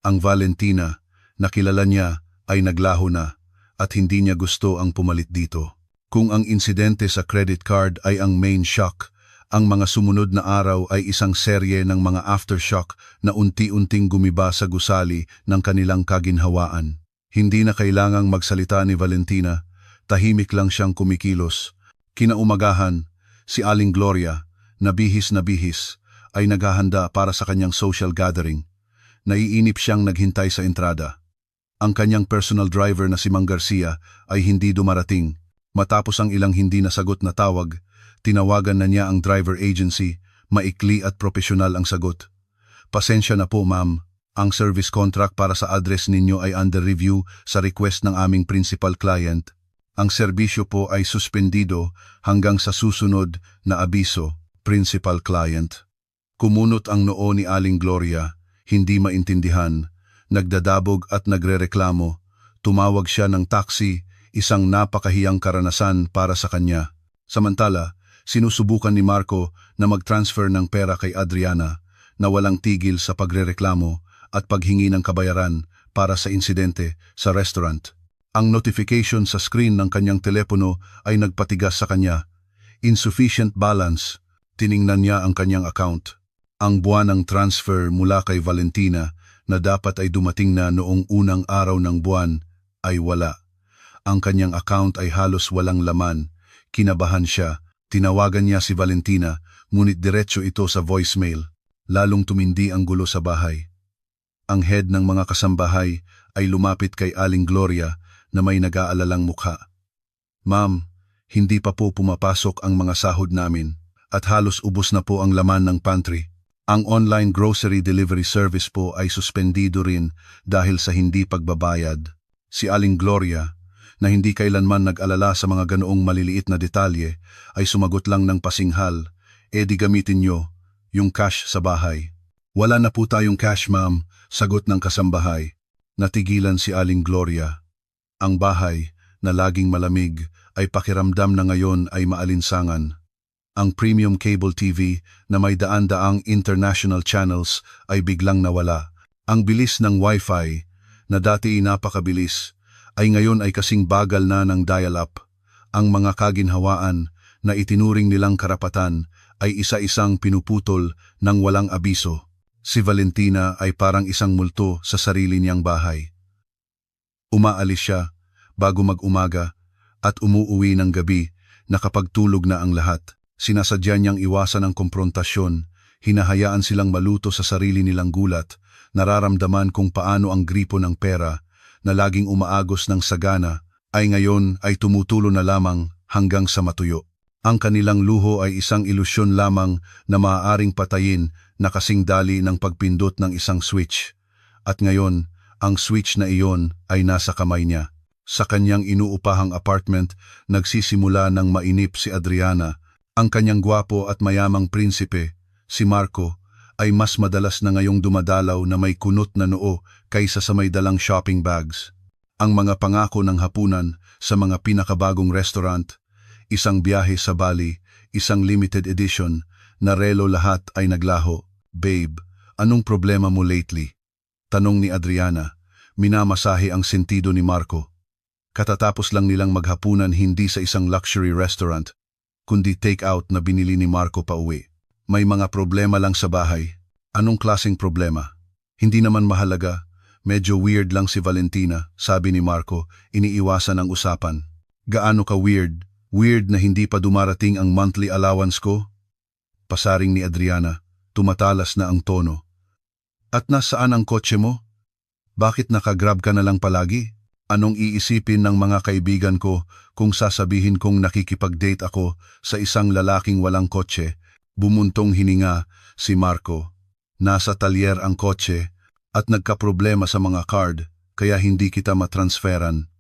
Speaker 1: Ang Valentina na kilala niya ay naglaho na at hindi niya gusto ang pumalit dito. Kung ang insidente sa credit card ay ang main shock, ang mga sumunod na araw ay isang serye ng mga aftershock na unti-unting gumiba sa gusali ng kanilang kaginhawaan. Hindi na kailangang magsalita ni Valentina, tahimik lang siyang kumikilos. Kinaumagahan, si Aling Gloria, na bihis, ay naghahanda para sa kanyang social gathering. Naiinip siyang naghintay sa entrada. Ang kanyang personal driver na si Mang Garcia ay hindi dumarating. Matapos ang ilang hindi nasagot na tawag, tinawagan na niya ang driver agency, maikli at propesyonal ang sagot. Pasensya na po ma'am, ang service contract para sa address ninyo ay under review sa request ng aming principal client. Ang serbisyo po ay suspendido hanggang sa susunod na abiso, principal client. Kumunot ang noo ni Aling Gloria, hindi maintindihan, nagdadabog at nagrereklamo. Tumawag siya ng taxi, isang napakahiyang karanasan para sa kanya. Samantala, sinusubukan ni Marco na mag-transfer ng pera kay Adriana na walang tigil sa pagrereklamo at paghingi ng kabayaran para sa insidente sa restaurant. Ang notification sa screen ng kanyang telepono ay nagpatigas sa kanya. Insufficient balance. Tiningnan niya ang kanyang account. Ang buwan ng transfer mula kay Valentina na dapat ay dumating na noong unang araw ng buwan ay wala. Ang kanyang account ay halos walang laman. Kinabahan siya. Tinawagan niya si Valentina, ngunit diretso ito sa voicemail. Lalong tumindi ang gulo sa bahay. Ang head ng mga kasambahay ay lumapit kay Aling Gloria na may nag-aalalang mukha. Ma'am, hindi pa po pumapasok ang mga sahod namin at halos ubos na po ang laman ng pantry. Ang online grocery delivery service po ay suspendido rin dahil sa hindi pagbabayad. Si Aling Gloria, na hindi kailanman nag-alala sa mga ganoong maliliit na detalye, ay sumagot lang ng pasinghal, di gamitin nyo yung cash sa bahay. Wala na po tayong cash ma'am, sagot ng kasambahay. Natigilan si Aling Gloria. Ang bahay, na laging malamig, ay pakiramdam na ngayon ay maalinsangan. Ang premium cable TV na may daan-daang international channels ay biglang nawala. Ang bilis ng Wi-Fi, na dati napakabilis, ay ngayon ay kasing bagal na ng dial-up. Ang mga kaginhawaan na itinuring nilang karapatan ay isa-isang pinuputol ng walang abiso. Si Valentina ay parang isang multo sa sarili niyang bahay. Umaalis siya bago mag-umaga at umuuwi ng gabi na kapag tulog na ang lahat. Sinasadya niyang iwasan ang komprontasyon, hinahayaan silang maluto sa sarili nilang gulat, nararamdaman kung paano ang gripo ng pera na laging umaagos ng sagana ay ngayon ay tumutulo na lamang hanggang sa matuyo. Ang kanilang luho ay isang ilusyon lamang na maaaring patayin na kasing dali ng pagpindot ng isang switch. At ngayon, ang switch na iyon ay nasa kamay niya. Sa kanyang inuupahang apartment, nagsisimula ng mainip si Adriana. Ang kanyang gwapo at mayamang prinsipe, si Marco, ay mas madalas na ngayong dumadalaw na may kunot na noo kaysa sa may dalang shopping bags. Ang mga pangako ng hapunan sa mga pinakabagong restaurant, isang biyahe sa Bali, isang limited edition, na relo lahat ay naglaho. Babe, anong problema mo lately? Tanong ni Adriana. Minamasahe ang sentido ni Marco. Katatapos lang nilang maghapunan hindi sa isang luxury restaurant, kundi take-out na binili ni Marco pauwi. May mga problema lang sa bahay. Anong klaseng problema? Hindi naman mahalaga. Medyo weird lang si Valentina, sabi ni Marco, iniiwasan ang usapan. Gaano ka weird? Weird na hindi pa dumarating ang monthly allowance ko? Pasaring ni Adriana, tumatalas na ang tono. At nasaan ang kotse mo? Bakit nakagrab ka na lang palagi? Anong iisipin ng mga kaibigan ko kung sasabihin kong nakikipag-date ako sa isang lalaking walang kotse? Bumuntong hininga si Marco. Nasa talyer ang kotse at nagkaproblema sa mga card kaya hindi kita matransferan.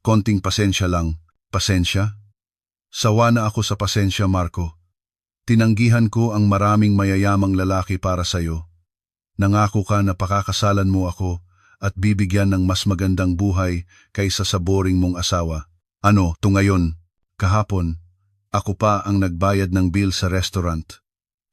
Speaker 1: Konting pasensya lang. Pasensya? Sawa na ako sa pasensya, Marco. Tinanggihan ko ang maraming mayayamang lalaki para sa'yo. Nangako ka na pakakasalan mo ako at bibigyan ng mas magandang buhay kaysa sa boring mong asawa. Ano, to ngayon? Kahapon, ako pa ang nagbayad ng bill sa restaurant.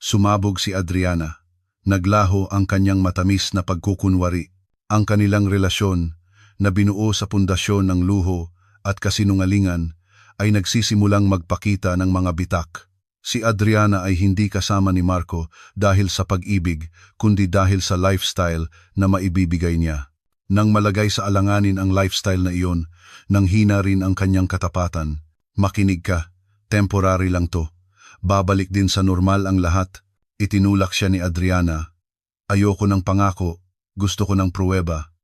Speaker 1: Sumabog si Adriana. Naglaho ang kanyang matamis na pagkukunwari. Ang kanilang relasyon na binuo sa pundasyon ng luho at kasinungalingan ay nagsisimulang magpakita ng mga bitak. Si Adriana ay hindi kasama ni Marco dahil sa pag-ibig, kundi dahil sa lifestyle na maibibigay niya. Nang malagay sa alanganin ang lifestyle na iyon, nang hina rin ang kanyang katapatan. Makinig ka, temporary lang to. Babalik din sa normal ang lahat. Itinulak siya ni Adriana. Ayoko ng pangako, gusto ko ng pruweba.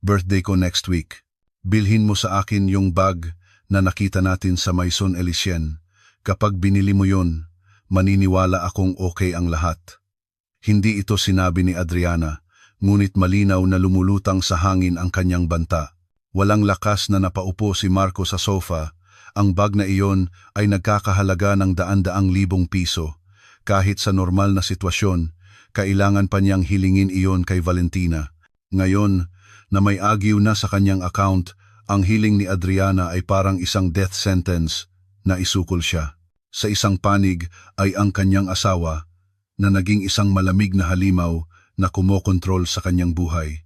Speaker 1: Birthday ko next week. Bilhin mo sa akin yung bag na nakita natin sa Maison Elysienne. Kapag binili mo yon, maniniwala akong okay ang lahat. Hindi ito sinabi ni Adriana, ngunit malinaw na lumulutang sa hangin ang kanyang banta. Walang lakas na napaupo si Marco sa sofa. Ang bag na iyon ay nagkakahalaga ng daan-daang libong piso. Kahit sa normal na sitwasyon, kailangan pa niyang hilingin iyon kay Valentina. Ngayon, na may agyo na sa kanyang account, ang hiling ni Adriana ay parang isang death sentence na isukol siya. Sa isang panig ay ang kanyang asawa na naging isang malamig na halimaw na kumokontrol sa kanyang buhay.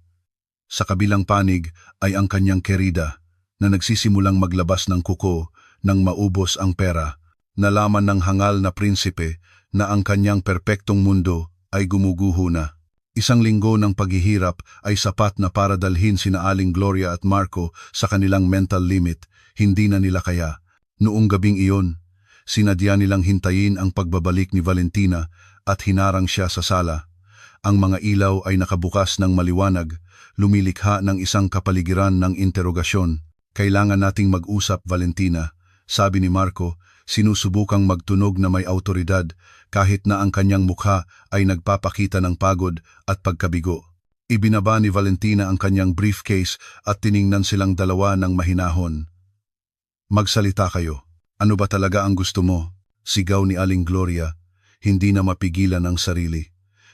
Speaker 1: Sa kabilang panig ay ang kanyang kerida na nagsisimulang maglabas ng kuko nang maubos ang pera. Nalaman ng hangal na prinsipe na ang kanyang perpektong mundo ay gumuguho na. Isang linggo ng paghihirap ay sapat na para dalhin sina Aling Gloria at Marco sa kanilang mental limit. Hindi na nila kaya. Noong gabing iyon, sinadya nilang hintayin ang pagbabalik ni Valentina at hinarang siya sa sala. Ang mga ilaw ay nakabukas ng maliwanag, lumilikha ng isang kapaligiran ng interogasyon. Kailangan nating mag-usap, Valentina, sabi ni Marco, sinusubukang magtunog na may autoridad kahit na ang kanyang mukha ay nagpapakita ng pagod at pagkabigo. Ibinaba ni Valentina ang kanyang briefcase at tiningnan silang dalawa ng mahinahon. Magsalita kayo. Ano ba talaga ang gusto mo? Sigaw ni Aling Gloria, hindi na mapigilan ang sarili.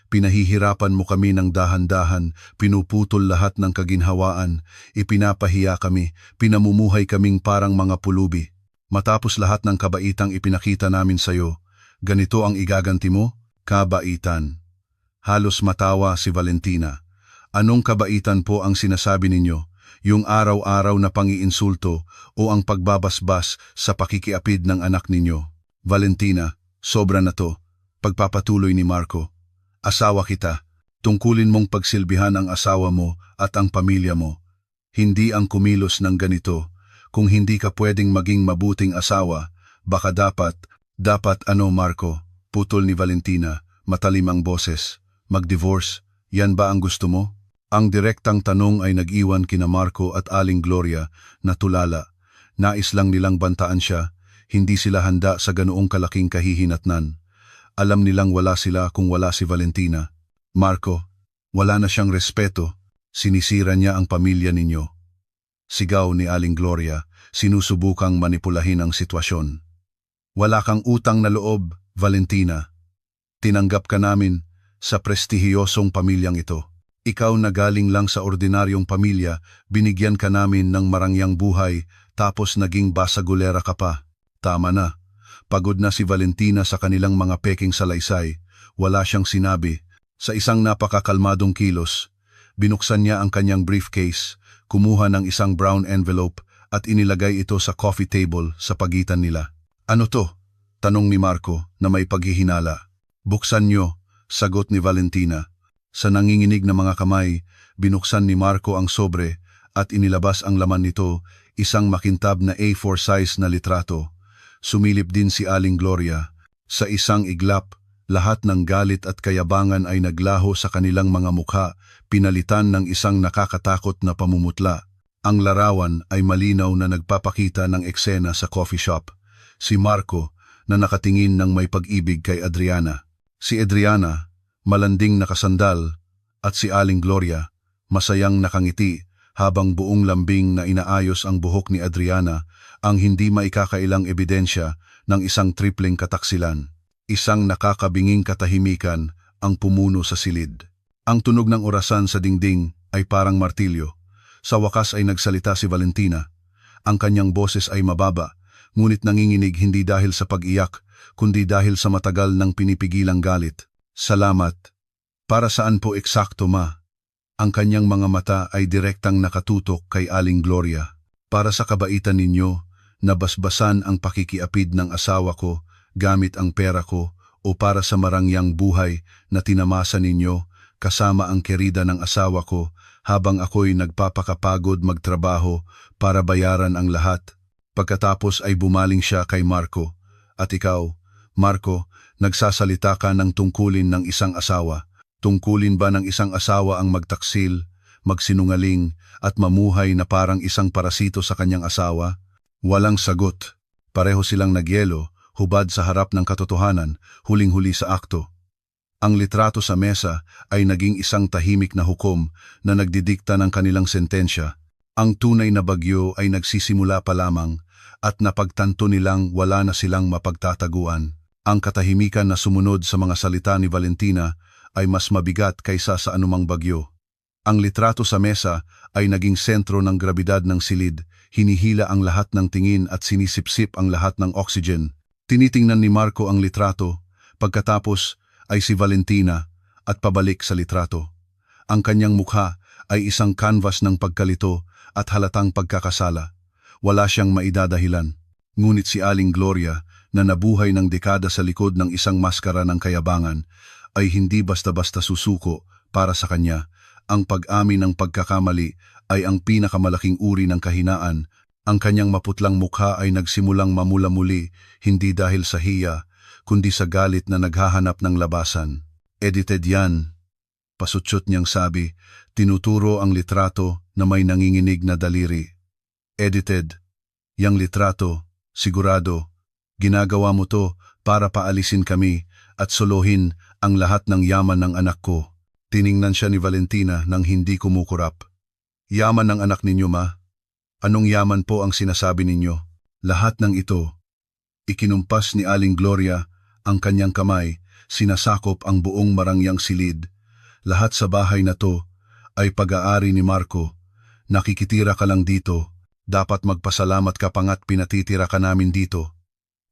Speaker 1: Pinahihirapan mo kami ng dahan-dahan, pinuputol lahat ng kaginhawaan, ipinapahiya kami, pinamumuhay kaming parang mga pulubi. Matapos lahat ng kabaitang ipinakita namin sayo, ganito ang igaganti mo? Kabaitan. Halos matawa si Valentina. Anong kabaitan po ang sinasabi ninyo? Yung araw-araw na pangiinsulto o ang pagbabasbas sa pakikiapid ng anak ninyo? Valentina, sobra na to. Pagpapatuloy ni Marco. Asawa kita. Tungkulin mong pagsilbihan ang asawa mo at ang pamilya mo. Hindi ang kumilos ng ganito. Kung hindi ka pwedeng maging mabuting asawa, baka dapat ano Marco, putol ni Valentina, matalim ang boses. Mag-divorce, yan ba ang gusto mo? Ang direktang tanong ay nag-iwan kina Marco at Aling Gloria na tulala. Nais lang nilang bantaan siya, Hindi sila handa sa ganoong kalaking kahihinatnan. Alam nilang wala sila kung wala si Valentina. Marco, wala na siyang respeto. Sinisira niya ang pamilya ninyo. Sigaw ni Aling Gloria, sinusubukang manipulahin ang sitwasyon. Wala kang utang na loob, Valentina. Tinanggap ka namin sa prestihiyosong pamilyang ito. Ikaw na galing lang sa ordinaryong pamilya, binigyan ka namin ng marangyang buhay, tapos naging basagulera ka pa. Tama na. Pagod na si Valentina sa kanilang mga peking salaysay. Wala siyang sinabi. Sa isang napakakalmadong kilos, binuksan niya ang kanyang briefcase, kumuha ng isang brown envelope at inilagay ito sa coffee table sa pagitan nila. Ano to? Tanong ni Marco na may paghihinala. Buksan niyo, sagot ni Valentina. Sa nanginginig na mga kamay, binuksan ni Marco ang sobre at inilabas ang laman nito, isang makintab na A4 size na litrato. Sumilip din si Aling Gloria. Sa isang iglap, lahat ng galit at kayabangan ay naglaho sa kanilang mga mukha, pinalitan ng isang nakakatakot na pamumutla. Ang larawan ay malinaw na nagpapakita ng eksena sa coffee shop. Si Marco na nakatingin ng may pag-ibig kay Adriana. Si Adriana, malanding nakasandal, at si Aling Gloria, masayang nakangiti habang buong lambing na inaayos ang buhok ni Adriana, ang hindi maikakailang ebidensya ng isang tripling kataksilan. Isang nakakabinging katahimikan ang pumuno sa silid. Ang tunog ng orasan sa dingding ay parang martilyo. Sa wakas ay nagsalita si Valentina. Ang kanyang boses ay mababa, ngunit nanginginig hindi dahil sa pag-iyak, kundi dahil sa matagal ng pinipigilang galit. Salamat. Para saan po eksakto, ma? Ang kanyang mga mata ay direktang nakatutok kay Aling Gloria. Para sa kabaitan ninyo, nabasbasan ang pakikiapid ng asawa ko gamit ang pera ko o para sa marangyang buhay na tinamasa ninyo kasama ang kerida ng asawa ko habang ako'y nagpapakapagod magtrabaho para bayaran ang lahat. Pagkatapos ay bumaling siya kay Marco. At ikaw, Marco, nagsasalita ka ng tungkulin ng isang asawa. Tungkulin ba ng isang asawa ang magtaksil, magsinungaling at mamuhay na parang isang parasito sa kanyang asawa? Walang sagot. Pareho silang nagyelo, hubad sa harap ng katotohanan, huling-huli sa akto. Ang litrato sa mesa ay naging isang tahimik na hukom na nagdidikta ng kanilang sentensya. Ang tunay na bagyo ay nagsisimula pa lamang at napagtanto nilang wala na silang mapagtataguan. Ang katahimikan na sumunod sa mga salita ni Valentina ay mas mabigat kaysa sa anumang bagyo. Ang litrato sa mesa ay naging sentro ng grabidad ng silid, hinihila ang lahat ng tingin at sinisipsip ang lahat ng oxygen. Tinitingnan ni Marco ang litrato, pagkatapos ay si Valentina at pabalik sa litrato. Ang kanyang mukha ay isang canvas ng pagkalito at halatang pagkakasala. Wala siyang maidadahilan. Ngunit si Aling Gloria, na nabuhay ng dekada sa likod ng isang maskara ng kayabangan, ay hindi basta-basta susuko para sa kanya. Ang pag-amin ng pagkakamali ay ang pinakamalaking uri ng kahinaan. Ang kanyang maputlang mukha ay nagsimulang mamula-muli, hindi dahil sa hiya, kundi sa galit na naghahanap ng labasan. Edited yan. Pasutsyot niyang sabi, tinuturo ang litrato na may nanginginig na daliri. Edited. Yang litrato, sigurado, ginagawa mo to para paalisin kami at solohin ang lahat ng yaman ng anak ko. Tiningnan siya ni Valentina nang hindi kumukurap. Yaman ng anak ninyo, ma? Anong yaman po ang sinasabi ninyo? Lahat ng ito. Ikinumpas ni Aling Gloria ang kanyang kamay, sinasakop ang buong marangyang silid. Lahat sa bahay na to ay pag-aari ni Marco. Nakikitira ka lang dito. Dapat magpasalamat ka pangat pinatitira ka namin dito.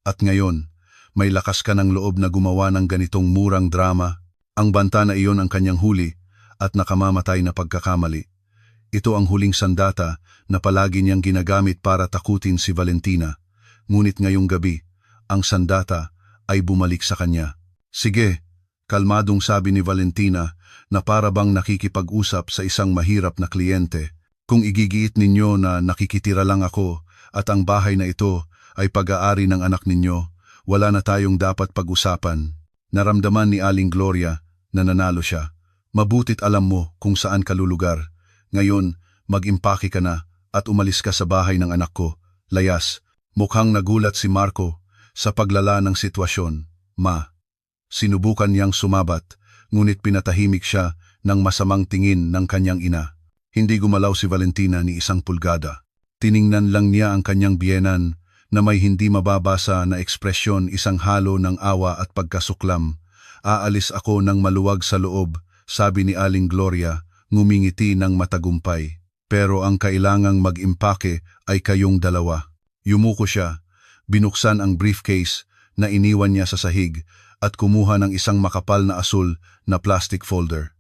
Speaker 1: At ngayon, may lakas ka ng loob na gumawa ng ganitong murang drama. Ang banta na iyon ang kanyang huli at nakamamatay na pagkakamali. Ito ang huling sandata na palagi niyang ginagamit para takutin si Valentina. Ngunit ngayong gabi, ang sandata ay bumalik sa kanya. Sige, kalmadong sabi ni Valentina na para bang nakikipag-usap sa isang mahirap na kliyente. Kung igigiit ninyo na nakikitira lang ako at ang bahay na ito ay pag-aari ng anak ninyo, wala na tayong dapat pag-usapan. Naramdaman ni Aling Gloria na nanalo siya. Mabutit alam mo kung saan ka lulugar. Ngayon, mag-impake ka na at umalis ka sa bahay ng anak ko. Layas, Mukhang nagulat si Marco sa paglala ng sitwasyon. Ma, sinubukan niyang sumabat, ngunit pinatahimik siya ng masamang tingin ng kanyang ina. Hindi gumalaw si Valentina ni isang pulgada. Tiningnan lang niya ang kanyang biyenan na may hindi mababasa na ekspresyon, isang halo ng awa at pagkasuklam. Aalis ako ng maluwag sa loob, sabi ni Aling Gloria, ngumingiti ng matagumpay. Pero ang kailangang mag-impake ay kayong dalawa. Yumuko siya, binuksan ang briefcase na iniwan niya sa sahig at kumuha ng isang makapal na asul na plastic folder.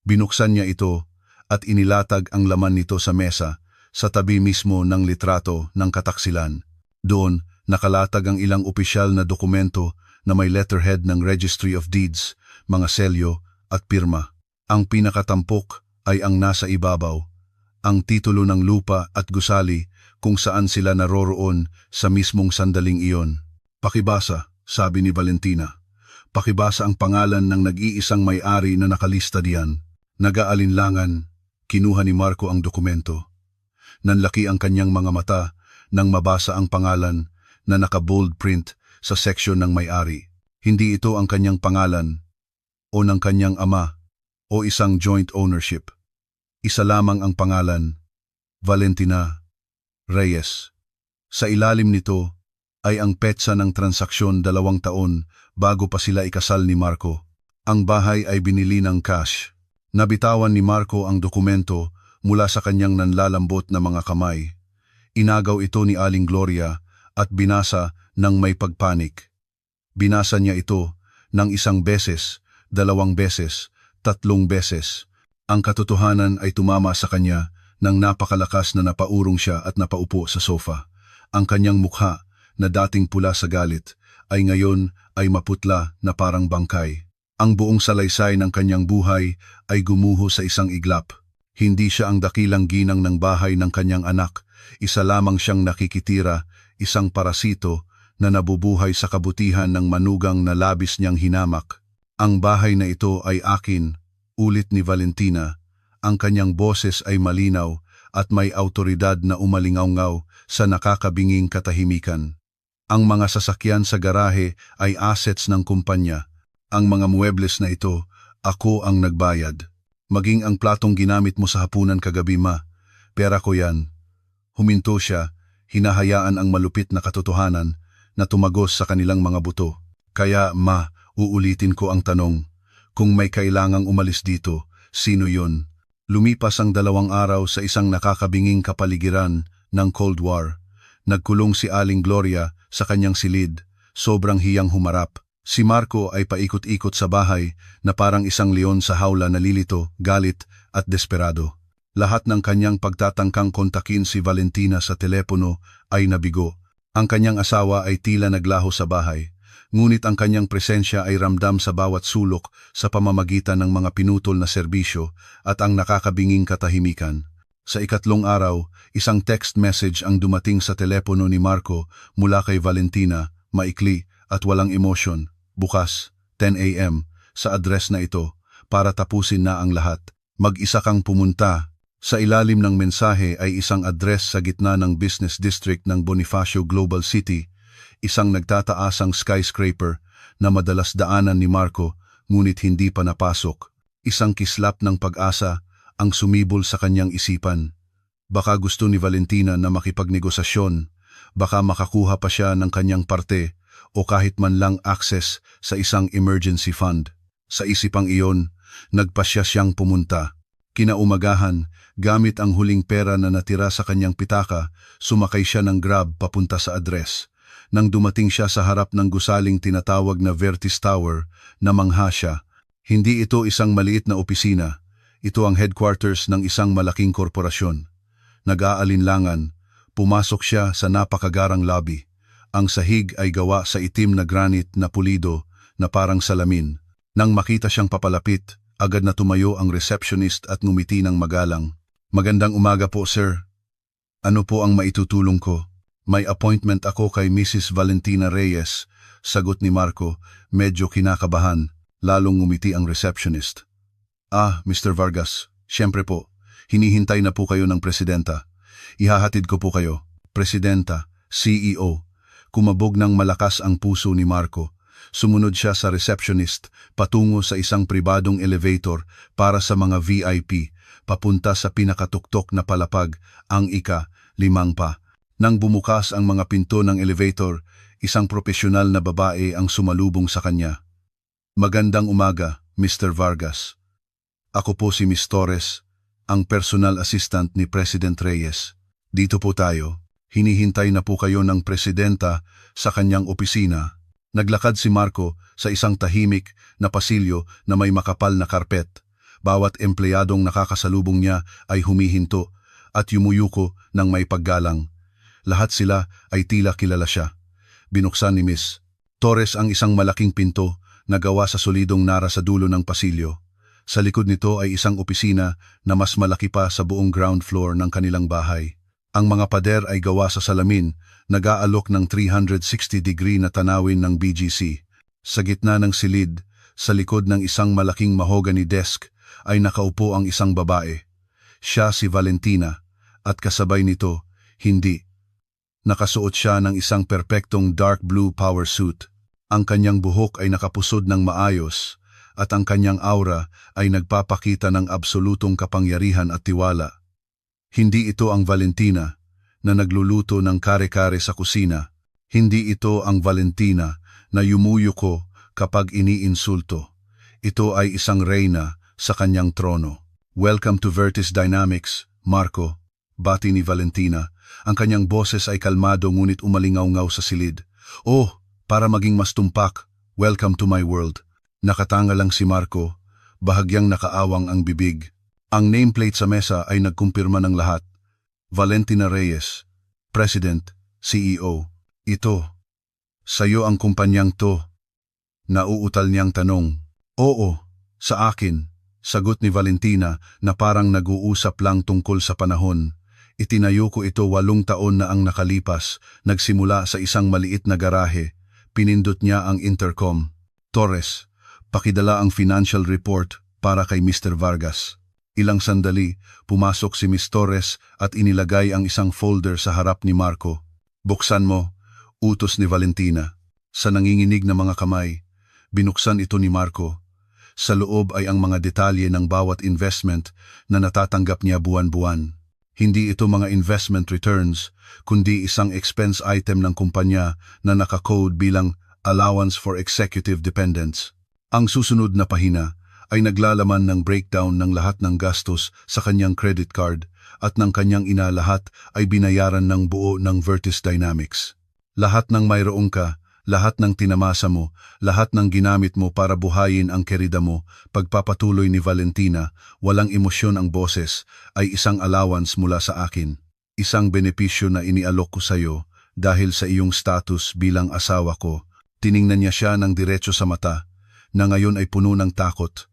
Speaker 1: Binuksan niya ito at inilatag ang laman nito sa mesa sa tabi mismo ng litrato ng kataksilan. Doon, nakalatag ang ilang opisyal na dokumento na may letterhead ng Registry of Deeds, mga selyo at pirma. Ang pinakatampok ay ang nasa ibabaw, ang titulo ng lupa at gusali kung saan sila naroroon sa mismong sandaling iyon. Pakibasa, sabi ni Valentina. Pakibasa ang pangalan ng nag-iisang may-ari na nakalista diyan. Nag-aalinlangan, kinuha ni Marco ang dokumento. Nanlaki ang kanyang mga mata nang mabasa ang pangalan na naka-bold print sa seksyon ng may-ari. Hindi ito ang kanyang pangalan o ng kanyang ama o isang joint ownership. Isa lamang ang pangalan, Valentina Reyes. Sa ilalim nito ay ang petsa ng transaksyon 2 taon bago pa sila ikasal ni Marco. Ang bahay ay binili ng cash. Nabitawan ni Marco ang dokumento mula sa kanyang nanlalambot na mga kamay. Inagaw ito ni Aling Gloria at binasa ng may pagpanik. Binasa niya ito ng 1 beses, 2 beses, 3 beses. Ang katotohanan ay tumama sa kanya nang napakalakas na napaurong siya at napaupo sa sofa. Ang kanyang mukha na dating pula sa galit ay ngayon ay maputla na parang bangkay. Ang buong salaysay ng kanyang buhay ay gumuho sa isang iglap. Hindi siya ang dakilang ginang ng bahay ng kanyang anak. Isa lamang siyang nakikitira, isang parasito na nabubuhay sa kabutihan ng manugang na labis niyang hinamak. Ang bahay na ito ay akin, ulit ni Valentina. Ang kanyang boses ay malinaw at may autoridad na umalingaw-ngaw sa nakakabinging katahimikan. Ang mga sasakyan sa garahe ay assets ng kumpanya. Ang mga muebles na ito, ako ang nagbayad. Maging ang platong ginamit mo sa hapunan kagabi, ma. Pera ko yan. Huminto siya, hinahayaan ang malupit na katotohanan na tumagos sa kanilang mga buto. Kaya, ma, uulitin ko ang tanong. Kung may kailangang umalis dito, sino yun? Lumipas ang 2 araw sa isang nakakabinging kapaligiran ng Cold War. Nagkulong si Aling Gloria sa kanyang silid, sobrang hiyang humarap. Si Marco ay paikot-ikot sa bahay na parang isang leon sa hawla, nalilito, galit at desperado. Lahat ng kanyang pagtatangkang kontakin si Valentina sa telepono ay nabigo. Ang kanyang asawa ay tila naglaho sa bahay. Ngunit ang kanyang presensya ay ramdam sa bawat sulok sa pamamagitan ng mga pinutol na serbisyo at ang nakakabinging katahimikan. Sa 3 araw, isang text message ang dumating sa telepono ni Marco mula kay Valentina, maikli at walang emosyon. Bukas, 10 a.m., sa address na ito, para tapusin na ang lahat. Mag-isa kang pumunta. Sa ilalim ng mensahe ay isang address sa gitna ng business district ng Bonifacio Global City, isang nagtataasang skyscraper na madalas daanan ni Marco ngunit hindi pa napasok. Isang kislap ng pag-asa ang sumibol sa kanyang isipan. Baka gusto ni Valentina na makipagnegosasyon, baka makakuha pa siya ng kanyang parte o kahit man lang access sa isang emergency fund. Sa isipang iyon, nagpasya siyang pumunta. Kinaumagahan, gamit ang huling pera na natira sa kanyang pitaka, sumakay siya ng Grab papunta sa address. Nang dumating siya sa harap ng gusaling tinatawag na Vertis Tower, namangha siya. Hindi ito isang maliit na opisina. Ito ang headquarters ng isang malaking korporasyon. Nag-aalinlangan, pumasok siya sa napakagarang lobby. Ang sahig ay gawa sa itim na granite na pulido na parang salamin. Nang makita siyang papalapit, agad na tumayo ang receptionist at ngumiti ng magalang. Magandang umaga po, sir. Ano po ang maitutulong ko? May appointment ako kay Mrs. Valentina Reyes, sagot ni Marco, medyo kinakabahan, lalong ngumiti ang receptionist. Ah, Mr. Vargas, siyempre po, hinihintay na po kayo ng presidenta. Ihahatid ko po kayo. Presidenta, CEO. Kumabog ng malakas ang puso ni Marco. Sumunod siya sa receptionist, patungo sa isang pribadong elevator para sa mga VIP, papunta sa pinakatuktok na palapag, ang ika-5 pa. Nang bumukas ang mga pinto ng elevator, isang propesyonal na babae ang sumalubong sa kanya. Magandang umaga, Mr. Vargas. Ako po si Miss Torres, ang personal assistant ni President Reyes. Dito po tayo. Hinihintay na po kayo ng presidenta sa kanyang opisina. Naglakad si Marco sa isang tahimik na pasilyo na may makapal na karpet. Bawat empleyadong nakakasalubong niya ay humihinto at yumuyuko ng may paggalang. Lahat sila ay tila kilala siya. Binuksan ni Miss Torres ang isang malaking pinto na gawa sa solidong nara sa dulo ng pasilyo. Sa likod nito ay isang opisina na mas malaki pa sa buong ground floor ng kanilang bahay. Ang mga pader ay gawa sa salamin, nag-aalok ng 360-degree na tanawin ng BGC. Sa gitna ng silid, sa likod ng isang malaking mahogany desk, ay nakaupo ang isang babae. Siya si Valentina, at kasabay nito, hindi. Nakasuot siya ng isang perpektong dark blue power suit. Ang kanyang buhok ay nakapusod ng maayos, at ang kanyang aura ay nagpapakita ng absolutong kapangyarihan at tiwala. Hindi ito ang Valentina na nagluluto ng kare-kare sa kusina. Hindi ito ang Valentina na yumuyuko kapag iniinsulto. Ito ay isang reyna sa kanyang trono. Welcome to Vertis Dynamics, Marco, bati ni Valentina. Ang kanyang boses ay kalmado ngunit umalingaw-ngaw sa silid. Oh, para maging mas tumpak, welcome to my world. Nakatanga lang si Marco, bahagyang nakaawang ang bibig. Ang nameplate sa mesa ay nagkumpirma ng lahat. Valentina Reyes, President, CEO. Ito. Sa'yo ang kumpanyang to. Nauutal niyang tanong. Oo, sa akin. Sagot ni Valentina na parang nag-uusap lang tungkol sa panahon. Itinayo ko ito 8 taon na ang nakalipas, nagsimula sa isang maliit na garahe. Pinindot niya ang intercom. Torres, pakidala ang financial report para kay Mr. Vargas. Ilang sandali, pumasok si Miss Torres at inilagay ang isang folder sa harap ni Marco. Buksan mo, utos ni Valentina. Sa nanginginig na mga kamay, binuksan ito ni Marco. Sa loob ay ang mga detalye ng bawat investment na natatanggap niya buwan-buwan. Hindi ito mga investment returns, kundi isang expense item ng kumpanya na nakakode bilang allowance for executive dependents. Ang susunod na pahina ay naglalaman ng breakdown ng lahat ng gastos sa kanyang credit card at ng kanyang ina lahat ay binayaran ng buo ng Vertis Dynamics. Lahat ng mayroong ka, lahat ng tinamasa mo, lahat ng ginamit mo para buhayin ang kerida mo, pagpapatuloy ni Valentina, walang emosyon ang boses, ay isang allowance mula sa akin. Isang benepisyo na inialok ko sa iyo dahil sa iyong status bilang asawa ko. Tiningnan niya siya ng diretso sa mata, na ngayon ay puno ng takot.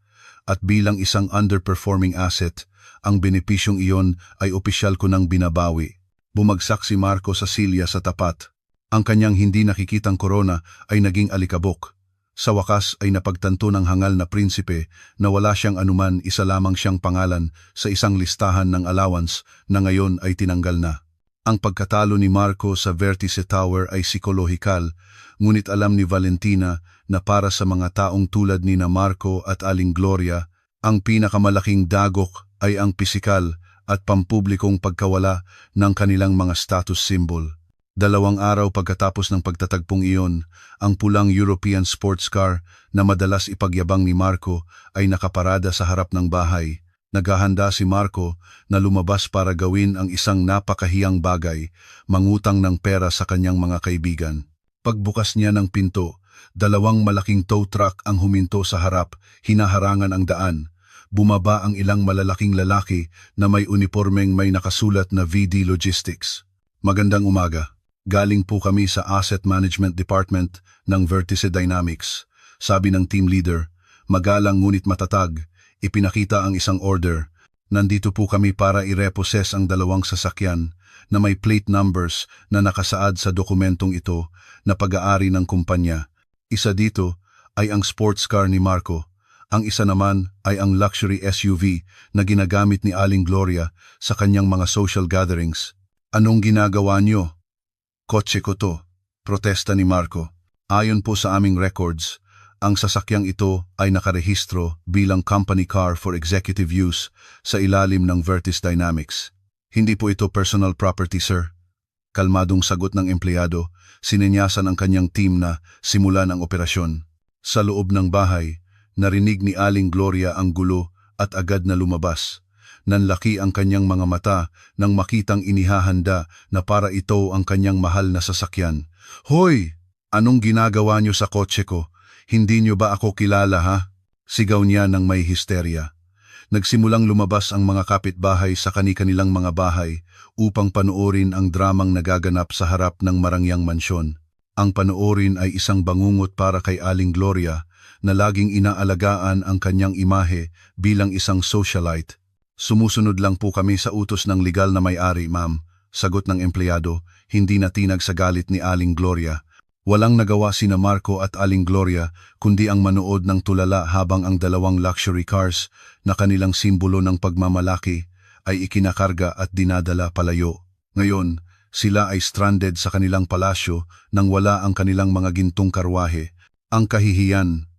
Speaker 1: At bilang isang underperforming asset, ang benepisyong iyon ay opisyal ko nang binabawi. Bumagsak si Marco sa silya sa tapat. Ang kanyang hindi nakikitang korona ay naging alikabok. Sa wakas ay napagtanto ng hangal na prinsipe na wala siyang anuman, isa lamang siyang pangalan sa isang listahan ng allowance na ngayon ay tinanggal na. Ang pagkatalo ni Marco sa Vertice Tower ay psikolohikal, ngunit alam ni Valentina na para sa mga taong tulad ni na Marco at Aling Gloria, ang pinakamalaking dagok ay ang pisikal at pampublikong pagkawala ng kanilang mga status symbol. 2 araw pagkatapos ng pagtatagpong iyon, ang pulang European sports car na madalas ipagyabang ni Marco ay nakaparada sa harap ng bahay. Naghahanda si Marco na lumabas para gawin ang isang napakahiyang bagay, mangutang ng pera sa kanyang mga kaibigan. Pagbukas niya ng pinto, 2 malaking tow truck ang huminto sa harap, hinaharangan ang daan. Bumaba ang ilang malalaking lalaki na may unipormeng may nakasulat na VD Logistics. Magandang umaga. Galing po kami sa Asset Management Department ng Vertice Dynamics. Sabi ng team leader, magalang ngunit matatag, ipinakita ang isang order. Nandito po kami para i-repossess ang 2 sasakyan na may plate numbers na nakasaad sa dokumentong ito na pag-aari ng kumpanya. Isa dito ay ang sports car ni Marco. Ang isa naman ay ang luxury SUV na ginagamit ni Aling Gloria sa kanyang mga social gatherings. Anong ginagawa niyo? Kotse ko to, protesta ni Marco. Ayon po sa aming records, ang sasakyang ito ay nakarehistro bilang company car for executive use sa ilalim ng Vertis Dynamics. Hindi po ito personal property, sir. Kalmadong sagot ng empleyado, sinenyasan ang kanyang team na simulan ang operasyon. Sa loob ng bahay, narinig ni Aling Gloria ang gulo at agad na lumabas. Nanlaki ang kanyang mga mata nang makitang inihahanda na para ito ang kanyang mahal na sasakyan. "Hoy! Anong ginagawa niyo sa kotse ko? Hindi niyo ba ako kilala, ha?" Sigaw niya ng may histerya. Nagsimulang lumabas ang mga kapitbahay sa kani-kanilang mga bahay upang panoorin ang dramang nagaganap sa harap ng marangyang mansyon. Ang panoorin ay isang bangungot para kay Aling Gloria na laging inaalagaan ang kanyang imahe bilang isang socialite. "Sumusunod lang po kami sa utos ng legal na may-ari, ma'am," sagot ng empleyado, hindi natinag sa galit ni Aling Gloria. Walang nagawa sina Marco at Aling Gloria kundi ang manood ng tulala habang ang dalawang luxury cars na kanilang simbolo ng pagmamalaki ay ikinakarga at dinadala palayo. Ngayon, sila ay stranded sa kanilang palasyo nang wala ang kanilang mga gintong karwahe. Ang kahihiyan.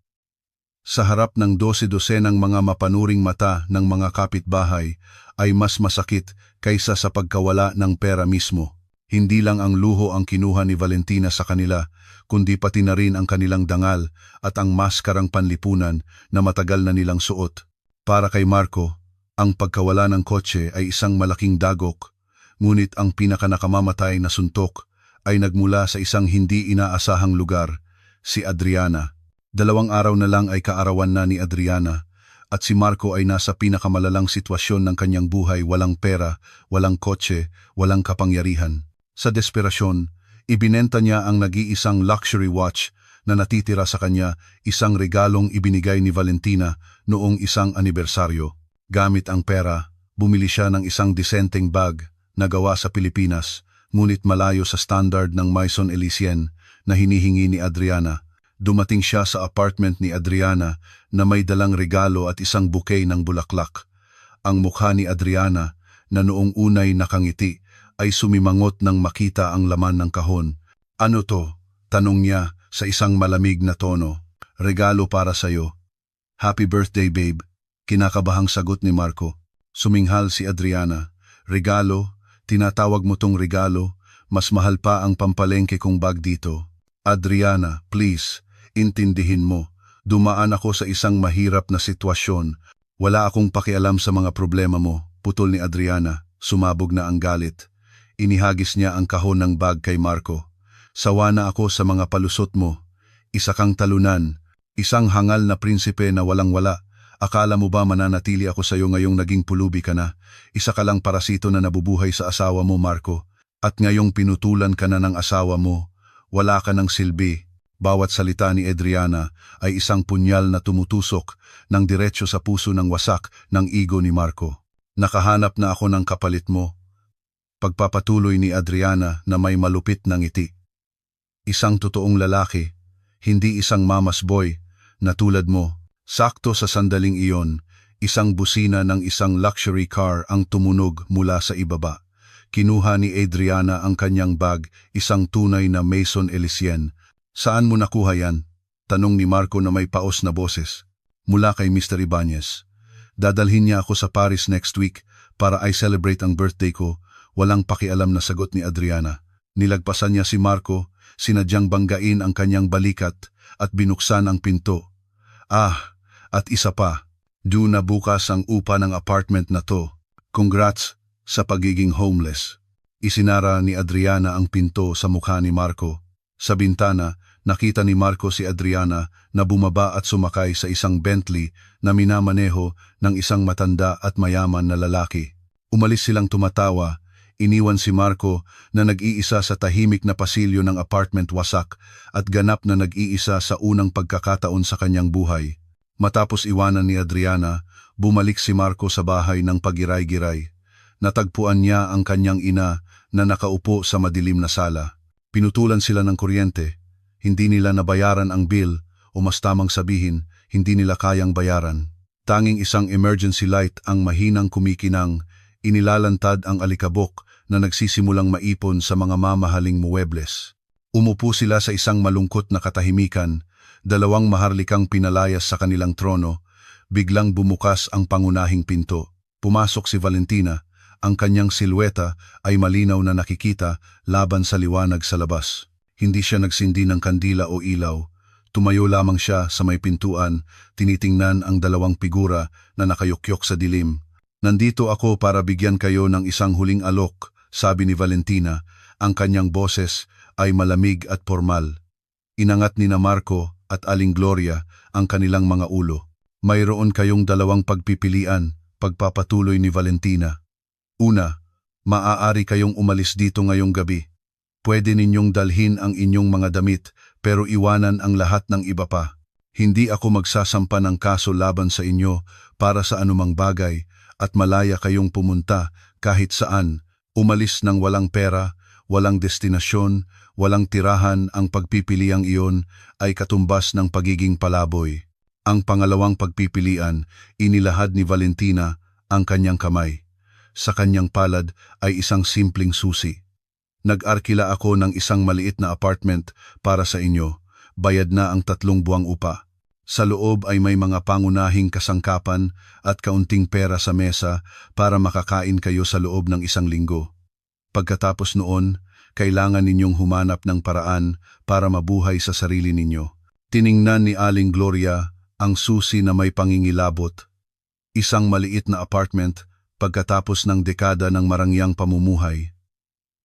Speaker 1: Sa harap ng 12-dosenang mga mapanuring mata ng mga kapitbahay ay mas masakit kaysa sa pagkawala ng pera mismo. Hindi lang ang luho ang kinuha ni Valentina sa kanila, kundi pati na rin ang kanilang dangal at ang maskarang panlipunan na matagal na nilang suot. Para kay Marco, ang pagkawala ng kotse ay isang malaking dagok, ngunit ang pinakanakamamatay na suntok ay nagmula sa isang hindi inaasahang lugar, si Adriana. 2 araw na lang ay kaarawan na ni Adriana at si Marco ay nasa pinakamalalang sitwasyon ng kanyang buhay, walang pera, walang kotse, walang kapangyarihan. Sa desperasyon, ibinenta niya ang nag-iisang luxury watch na natitira sa kanya, isang regalong ibinigay ni Valentina noong isang anibersaryo. Gamit ang pera, bumili siya ng isang disenteng bag na gawa sa Pilipinas, ngunit malayo sa standard ng Maison Elysienne na hinihingi ni Adriana. Dumating siya sa apartment ni Adriana na may dalang regalo at isang bouquet ng bulaklak. Ang mukha ni Adriana, na noong unay nakangiti, ay sumimangot nang makita ang laman ng kahon. "Ano to?" tanong niya sa isang malamig na tono. "Regalo para sa'yo." "Happy birthday, babe," kinakabahang sagot ni Marco. Suminghal si Adriana. "Regalo? Tinatawag mo tong regalo? Mas mahal pa ang pampalengke kong bag dito." "Adriana, please. Intindihin mo, dumaan ako sa isang mahirap na sitwasyon. Wala akong pakialam sa mga problema mo," putol ni Adriana. Sumabog na ang galit. Inihagis niya ang kahon ng bag kay Marco. "Sawa na ako sa mga palusot mo. Isa kang talunan, isang hangal na prinsipe na walang-wala. Akala mo ba mananatili ako sa iyo ngayong naging pulubi ka na? Isa ka lang parasito na nabubuhay sa asawa mo, Marco. At ngayong pinutulan ka na ng asawa mo, wala ka ng silbi." Bawat salita ni Adriana ay isang punyal na tumutusok ng diretso sa puso ng wasak ng ego ni Marco. "Nakahanap na ako ng kapalit mo," pagpapatuloy ni Adriana na may malupit na ngiti. "Isang totoong lalaki, hindi isang mama's boy na tulad mo." Sakto sa sandaling iyon, isang busina ng isang luxury car ang tumunog mula sa ibaba. Kinuha ni Adriana ang kanyang bag, isang tunay na Maison Elysienne. "Saan mo nakuha yan?" tanong ni Marco na may paos na boses. "Mula kay Mr. Ibanez. Dadalhin niya ako sa Paris next week para i-celebrate ang birthday ko." Walang pakialam na sagot ni Adriana. Nilagpasan niya si Marco, sinadyang banggain ang kanyang balikat at binuksan ang pinto. At isa pa, due na bukas ang upa ng apartment na to. Congrats sa pagiging homeless." Isinara ni Adriana ang pinto sa mukha ni Marco. Sa bintana, nakita ni Marco si Adriana na bumaba at sumakay sa isang Bentley na minamaneho ng isang matanda at mayaman na lalaki. Umalis silang tumatawa. Iniwan si Marco na nag-iisa sa tahimik na pasilyo ng apartment wasak at ganap na nag-iisa sa unang pagkakataon sa kanyang buhay. Matapos iwanan ni Adriana, bumalik si Marco sa bahay ng pagiray-giray. Natagpuan niya ang kanyang ina na nakaupo sa madilim na sala. Pinutulan sila ng kuryente. Hindi nila nabayaran ang bill o mas tamang sabihin, hindi nila kayang bayaran. Tanging isang emergency light ang mahinang kumikinang, inilalantad ang alikabok na nagsisimulang maipon sa mga mamahaling muwebles. Umupo sila sa isang malungkot na katahimikan, dalawang maharlikang pinalayas sa kanilang trono. Biglang bumukas ang pangunahing pinto. Pumasok si Valentina. Ang kanyang silweta ay malinaw na nakikita laban sa liwanag sa labas. Hindi siya nagsindi ng kandila o ilaw. Tumayo lamang siya sa may pintuan, tinitingnan ang dalawang figura na nakayukyok sa dilim. "Nandito ako para bigyan kayo ng isang huling alok," sabi ni Valentina. Ang kanyang boses ay malamig at formal. Inangat ni Marco at Aling Gloria ang kanilang mga ulo. "Mayroon kayong dalawang pagpipilian," pagpapatuloy ni Valentina. "Una, maaari kayong umalis dito ngayong gabi. Pwede ninyong dalhin ang inyong mga damit pero iwanan ang lahat ng iba pa. Hindi ako magsasampa ng kaso laban sa inyo para sa anumang bagay at malaya kayong pumunta kahit saan. Umalis ng walang pera, walang destinasyon, walang tirahan. Ang pagpipiliang iyon ay katumbas ng pagiging palaboy." Ang pangalawang pagpipilian, inilahad ni Valentina ang kanyang kamay. Sa kanyang palad ay isang simpleng susi. "Nag-arkila ako ng isang maliit na apartment para sa inyo. Bayad na ang 3 buwang upa. Sa loob ay may mga pangunahing kasangkapan at kaunting pera sa mesa para makakain kayo sa loob ng 1 linggo. Pagkatapos noon, kailangan ninyong humanap ng paraan para mabuhay sa sarili ninyo." Tiningnan ni Aling Gloria ang susi na may pangingilabot. Isang maliit na apartment pagkatapos ng dekada ng marangyang pamumuhay.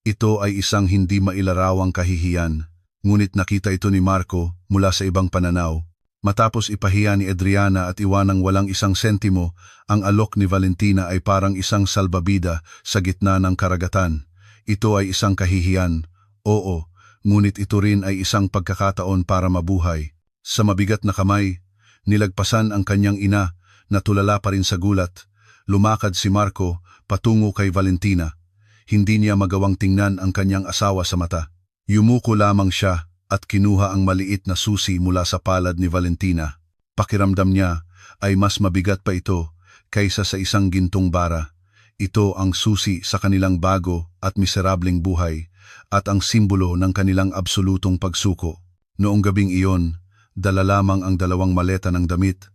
Speaker 1: Ito ay isang hindi mailarawang kahihiyan, ngunit nakita ito ni Marco mula sa ibang pananaw. Matapos ipahiya ni Adriana at iwanang walang 1 sentimo, ang alok ni Valentina ay parang isang salbabida sa gitna ng karagatan. Ito ay isang kahihiyan, oo, ngunit ito rin ay isang pagkakataon para mabuhay. Sa mabigat na kamay, nilagpasan ang kanyang ina na tulala pa rin sa gulat. Lumakad si Marco patungo kay Valentina. Hindi niya magawang tingnan ang kanyang asawa sa mata. Yumuko lamang siya at kinuha ang maliit na susi mula sa palad ni Valentina. Pakiramdam niya ay mas mabigat pa ito kaysa sa isang gintong bara. Ito ang susi sa kanilang bago at miserableng buhay at ang simbolo ng kanilang absolutong pagsuko. Noong gabing iyon, dala lamang ang 2 maleta ng damit.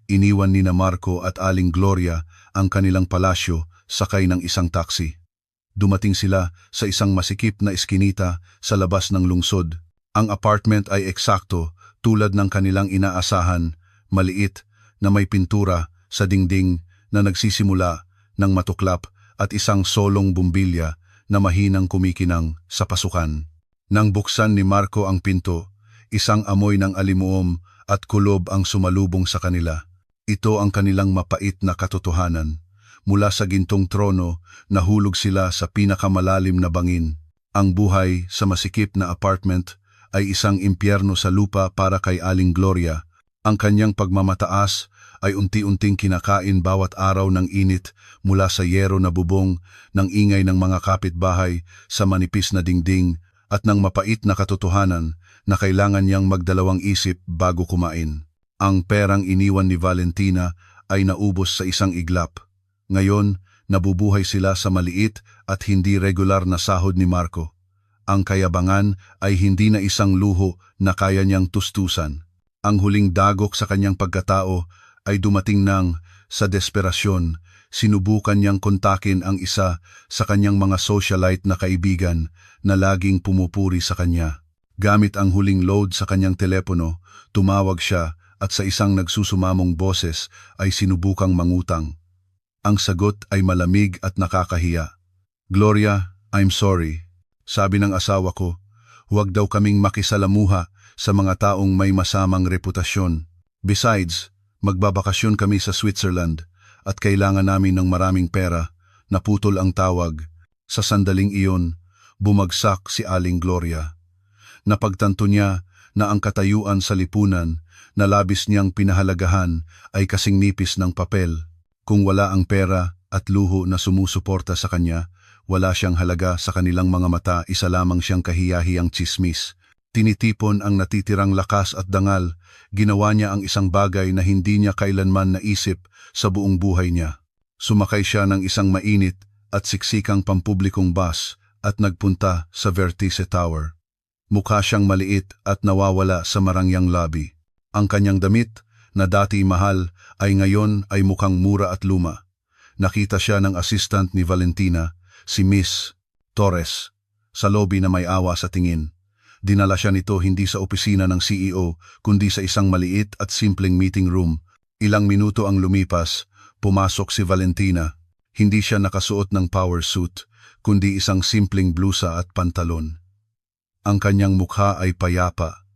Speaker 1: Iniwan ni Marco at Aling Gloria ang kanilang palasyo sakay ng isang taxi. Dumating sila sa isang masikip na eskinita sa labas ng lungsod. Ang apartment ay eksakto tulad ng kanilang inaasahan, maliit na may pintura sa dingding na nagsisimula ng matuklap at isang solong bumbilya na mahinang kumikinang sa pasukan. Nang buksan ni Marco ang pinto, isang amoy ng alimuom at kulob ang sumalubong sa kanila. Ito ang kanilang mapait na katotohanan. Mula sa gintong trono, nahulog sila sa pinakamalalim na bangin. Ang buhay sa masikip na apartment ay isang impyerno sa lupa para kay Aling Gloria. Ang kanyang pagmamataas ay unti-unting kinakain bawat araw ng init mula sa yero na bubong, ng ingay ng mga kapitbahay sa manipis na dingding at ng mapait na katotohanan na kailangan niyang magdalawang isip bago kumain. Ang perang iniwan ni Valentina ay naubos sa isang iglap. Ngayon, nabubuhay sila sa maliit at hindi regular na sahod ni Marco. Ang kayabangan ay hindi na isang luho na kaya niyang tustusan. Ang huling dagok sa kanyang pagkatao ay dumating nang, sa desperasyon, sinubukan niyang kontakin ang isa sa kanyang mga socialite na kaibigan na laging pumupuri sa kanya. Gamit ang huling load sa kanyang telepono, tumawag siya at sa isang nagsusumamong boses ay sinubukang mangutang. Ang sagot ay malamig at nakakahiya. "Gloria, I'm sorry," sabi ng asawa ko. "Huwag daw kaming makisalamuha sa mga taong may masamang reputasyon. Besides, magbabakasyon kami sa Switzerland at kailangan namin ng maraming pera." Naputol ang tawag. Sa sandaling iyon, bumagsak si Aling Gloria. Napagtanto niya na ang katayuan sa lipunan na labis niyang pinahalagahan ay kasing nipis ng papel. Kung wala ang pera at luho na sumusuporta sa kanya, wala siyang halaga sa kanilang mga mata, isa lamang siyang kahiyahiyang tsismis. Tinitipon ang natitirang lakas at dangal, ginawa niya ang isang bagay na hindi niya kailanman naisip sa buong buhay niya. Sumakay siya ng isang mainit at siksikang pampublikong bus at nagpunta sa Vertice Tower. Mukha siyang maliit at nawawala sa marangyang lobby. Ang kanyang damit, na dati mahal, ay ngayon ay mukhang mura at luma. Nakita siya ng assistant ni Valentina, si Miss Torres, sa lobby na may awa sa tingin. Dinala siya nito hindi sa opisina ng CEO, kundi sa isang maliit at simpleng meeting room. Ilang minuto ang lumipas, pumasok si Valentina. Hindi siya nakasuot ng power suit, kundi isang simpleng blusa at pantalon. Ang kanyang mukha ay payapa.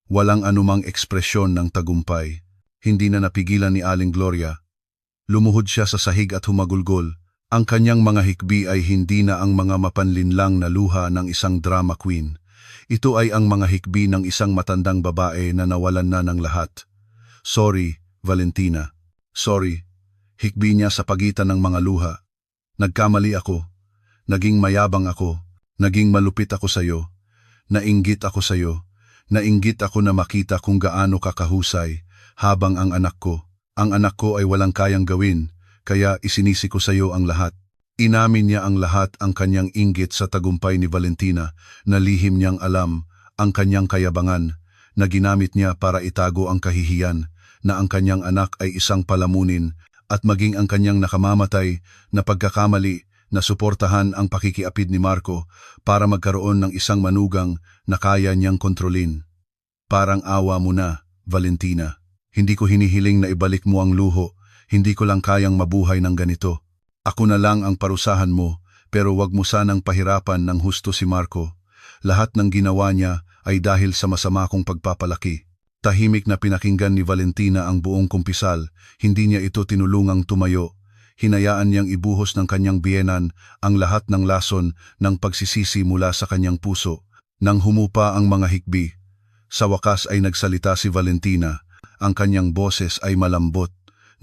Speaker 1: Walang anumang ekspresyon ng tagumpay. Hindi na napigilan ni Aling Gloria. Lumuhod siya sa sahig at humagulgol. Ang kanyang mga hikbi ay hindi na ang mga mapanlinlang na luha ng isang drama queen. Ito ay ang mga hikbi ng isang matandang babae na nawalan na ng lahat. Sorry, Valentina. Sorry. Hikbi niya sa pagitan ng mga luha. Nagkamali ako. Naging mayabang ako. Naging malupit ako sa'yo. Nainggit ako sa'yo. Nainggit ako na makita kung gaano kakahusay habang ang anak ko ay walang kayang gawin, kaya isinisi ko sa'yo ang lahat. Inamin niya ang lahat ang kanyang inggit sa tagumpay ni Valentina na lihim niyang alam ang kanyang kayabangan na ginamit niya para itago ang kahihiyan na ang kanyang anak ay isang palamunin at maging ang kanyang nakamamatay na pagkakamali na suportahan ang pakikiapid ni Marco para magkaroon ng isang manugang na kaya niyang kontrolin. Parang awa mo na, Valentina. Hindi ko hinihiling na ibalik mo ang luho, hindi ko lang kayang mabuhay ng ganito. Ako na lang ang parusahan mo, pero wag mo sanang pahirapan ng husto si Marco. Lahat ng ginawa niya ay dahil sa masama kong pagpapalaki. Tahimik na pinakinggan ni Valentina ang buong kumpisal, hindi niya ito tinulungang tumayo. Hinayaan niyang ibuhos ng kanyang biyenan ang lahat ng lason ng pagsisisi mula sa kanyang puso. Nang humupa ang mga hikbi, sa wakas ay nagsalita si Valentina. Ang kanyang boses ay malambot,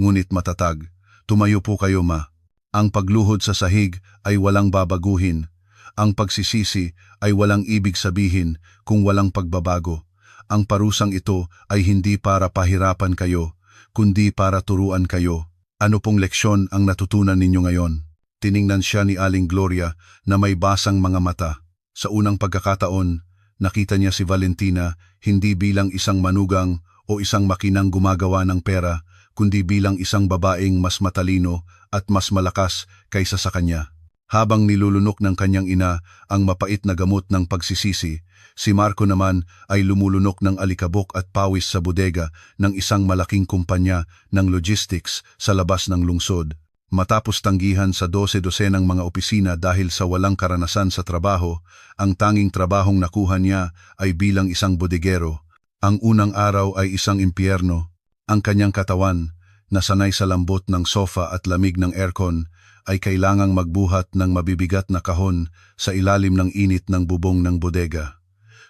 Speaker 1: ngunit matatag. Tumayo po kayo, ma. Ang pagluhod sa sahig ay walang babaguhin. Ang pagsisisi ay walang ibig sabihin kung walang pagbabago. Ang parusang ito ay hindi para pahirapan kayo, kundi para turuan kayo. Ano pong leksyon ang natutunan ninyo ngayon? Tiningnan siya ni Aling Gloria na may basang mga mata. Sa unang pagkakataon, nakita niya si Valentina hindi bilang isang manugang o isang makinang gumagawa ng pera, kundi bilang isang babaeng mas matalino at mas malakas kaysa sa kanya. Habang nilulunok ng kanyang ina ang mapait na gamot ng pagsisisi, si Marco naman ay lumulunok ng alikabok at pawis sa bodega ng isang malaking kumpanya ng logistics sa labas ng lungsod. Matapos tanggihan sa 12-dosenang mga opisina dahil sa walang karanasan sa trabaho, ang tanging trabahong nakuha niya ay bilang isang bodegero. Ang unang araw ay isang impyerno. Ang kanyang katawan, na sanay sa lambot ng sofa at lamig ng aircon, ay kailangang magbuhat ng mabibigat na kahon sa ilalim ng init ng bubong ng bodega.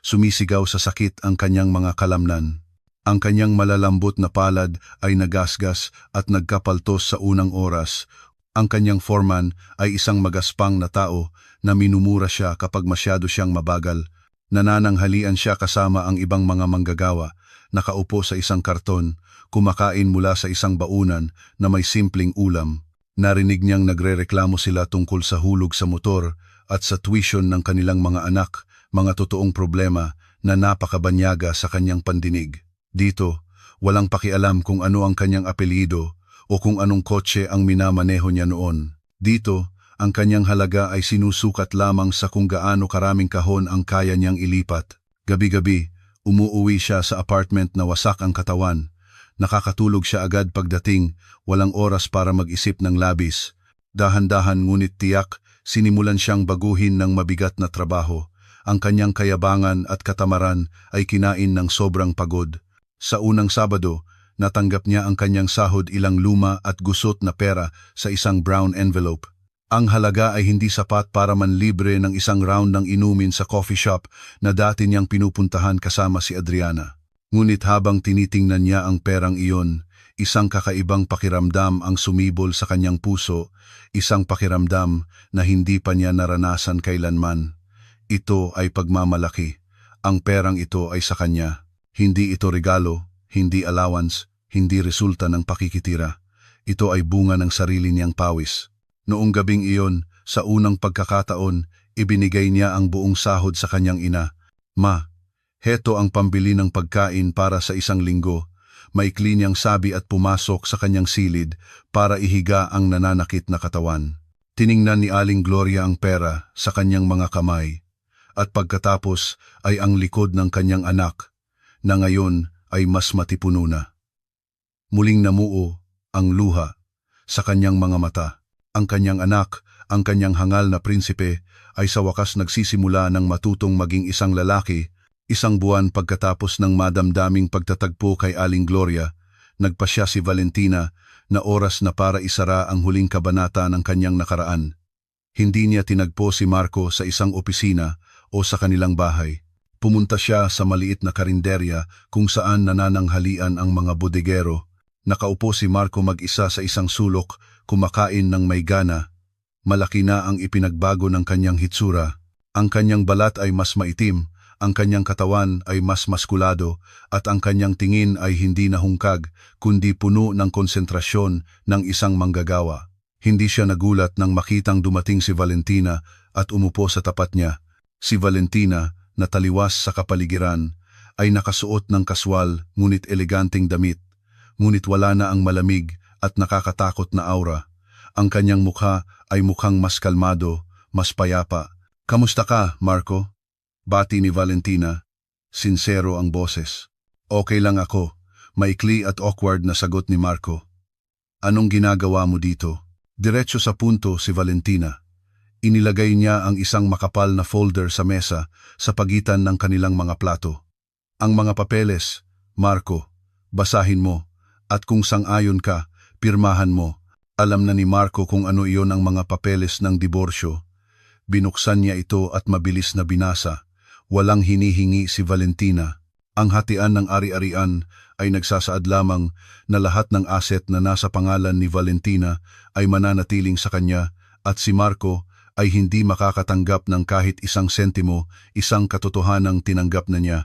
Speaker 1: Sumisigaw sa sakit ang kanyang mga kalamnan. Ang kanyang malalambot na palad ay nagasgas at nagkapaltos sa unang oras. Ang kanyang foreman ay isang magaspang na tao na minumura siya kapag masyado siyang mabagal. Nanananghalian siya kasama ang ibang mga manggagawa, nakaupo sa isang karton, kumakain mula sa isang baunan na may simpleng ulam. Narinig niyang nagrereklamo sila tungkol sa hulog sa motor at sa tuition ng kanilang mga anak, mga totoong problema na napakabanyaga sa kanyang pandinig. Dito, walang pakialam kung ano ang kanyang apelyido o kung anong kotse ang minamaneho niya noon. Dito, ang kanyang halaga ay sinusukat lamang sa kung gaano karaming kahon ang kaya niyang ilipat. Gabi-gabi, umuuwi siya sa apartment na wasak ang katawan. Nakakatulog siya agad pagdating, walang oras para mag-isip ng labis. Dahan-dahan ngunit tiyak, sinimulan siyang baguhin ng mabigat na trabaho. Ang kanyang kayabangan at katamaran ay kinain ng sobrang pagod. Sa unang Sabado, natanggap niya ang kanyang sahod, ilang luma at gusot na pera sa isang brown envelope. Ang halaga ay hindi sapat para manlibre ng isang round ng inumin sa coffee shop na dati niyang pinupuntahan kasama si Adriana. Ngunit habang tinitingnan niya ang perang iyon, isang kakaibang pakiramdam ang sumibol sa kanyang puso, isang pakiramdam na hindi pa niya naranasan kailanman. Ito ay pagmamalaki. Ang perang ito ay sa kanya. Hindi ito regalo, hindi allowance, hindi resulta ng pakikitira. Ito ay bunga ng sarili niyang pawis. Noong gabing iyon, Sa unang pagkakataon, ibinigay niya ang buong sahod sa kanyang ina. "Ma, heto ang pambili ng pagkain para sa isang linggo." Maikli niyang sabi at pumasok sa kanyang silid para ihiga ang nananakit na katawan. Tiningnan ni Aling Gloria ang pera sa kanyang mga kamay at pagkatapos ay ang likod ng kanyang anak na ngayon ay mas matipuno na. Muling namuo ang luha sa kanyang mga mata. Ang kanyang anak, ang kanyang hangal na prinsipe ay sa wakas nagsisimula ng matutong maging isang lalaki. Isang buwan pagkatapos ng madamdaming pagtatagpo kay Aling Gloria, nagpasya si Valentina na oras na para isara ang huling kabanata ng kanyang nakaraan. Hindi niya tinagpo si Marco sa isang opisina o sa kanilang bahay. Pumunta siya sa maliit na karinderya kung saan nanananghalian ang mga bodegero. Nakaupo si Marco mag-isa sa isang sulok, kumakain ng may gana. Malaki na ang ipinagbago ng kanyang hitsura. Ang kanyang balat ay mas maitim, ang kanyang katawan ay mas maskulado, at ang kanyang tingin ay hindi nahungkag, kundi puno ng konsentrasyon ng isang manggagawa. Hindi siya nagulat nang makitang dumating si Valentina at umupo sa tapat niya. Si Valentina, na taliwas sa kapaligiran, ay nakasuot ng kaswal ngunit eleganteng damit, ngunit wala na ang malamig at nakakatakot na aura. Ang kanyang mukha ay mukhang mas kalmado, mas payapa. "Kamusta ka, Marco?" Bati ni Valentina. Sinsero ang boses. "Okay lang ako," maikli at awkward na sagot ni Marco. "Anong ginagawa mo dito?" Diretso sa punto si Valentina. Inilagay niya ang isang makapal na folder sa mesa sa pagitan ng kanilang mga plato. "Ang mga papeles, Marco, basahin mo, at kung sang-ayon ka, pirmahan mo." Alam na ni Marco kung ano iyon ang mga papeles ng diborsyo. Binuksan niya ito at mabilis na binasa. Walang hinihingi si Valentina. Ang hatian ng ari-arian ay nagsasaad lamang na lahat ng asset na nasa pangalan ni Valentina ay mananatiling sa kanya at si Marco ay hindi makakatanggap ng kahit isang sentimo, isang katotohanang tinanggap na niya.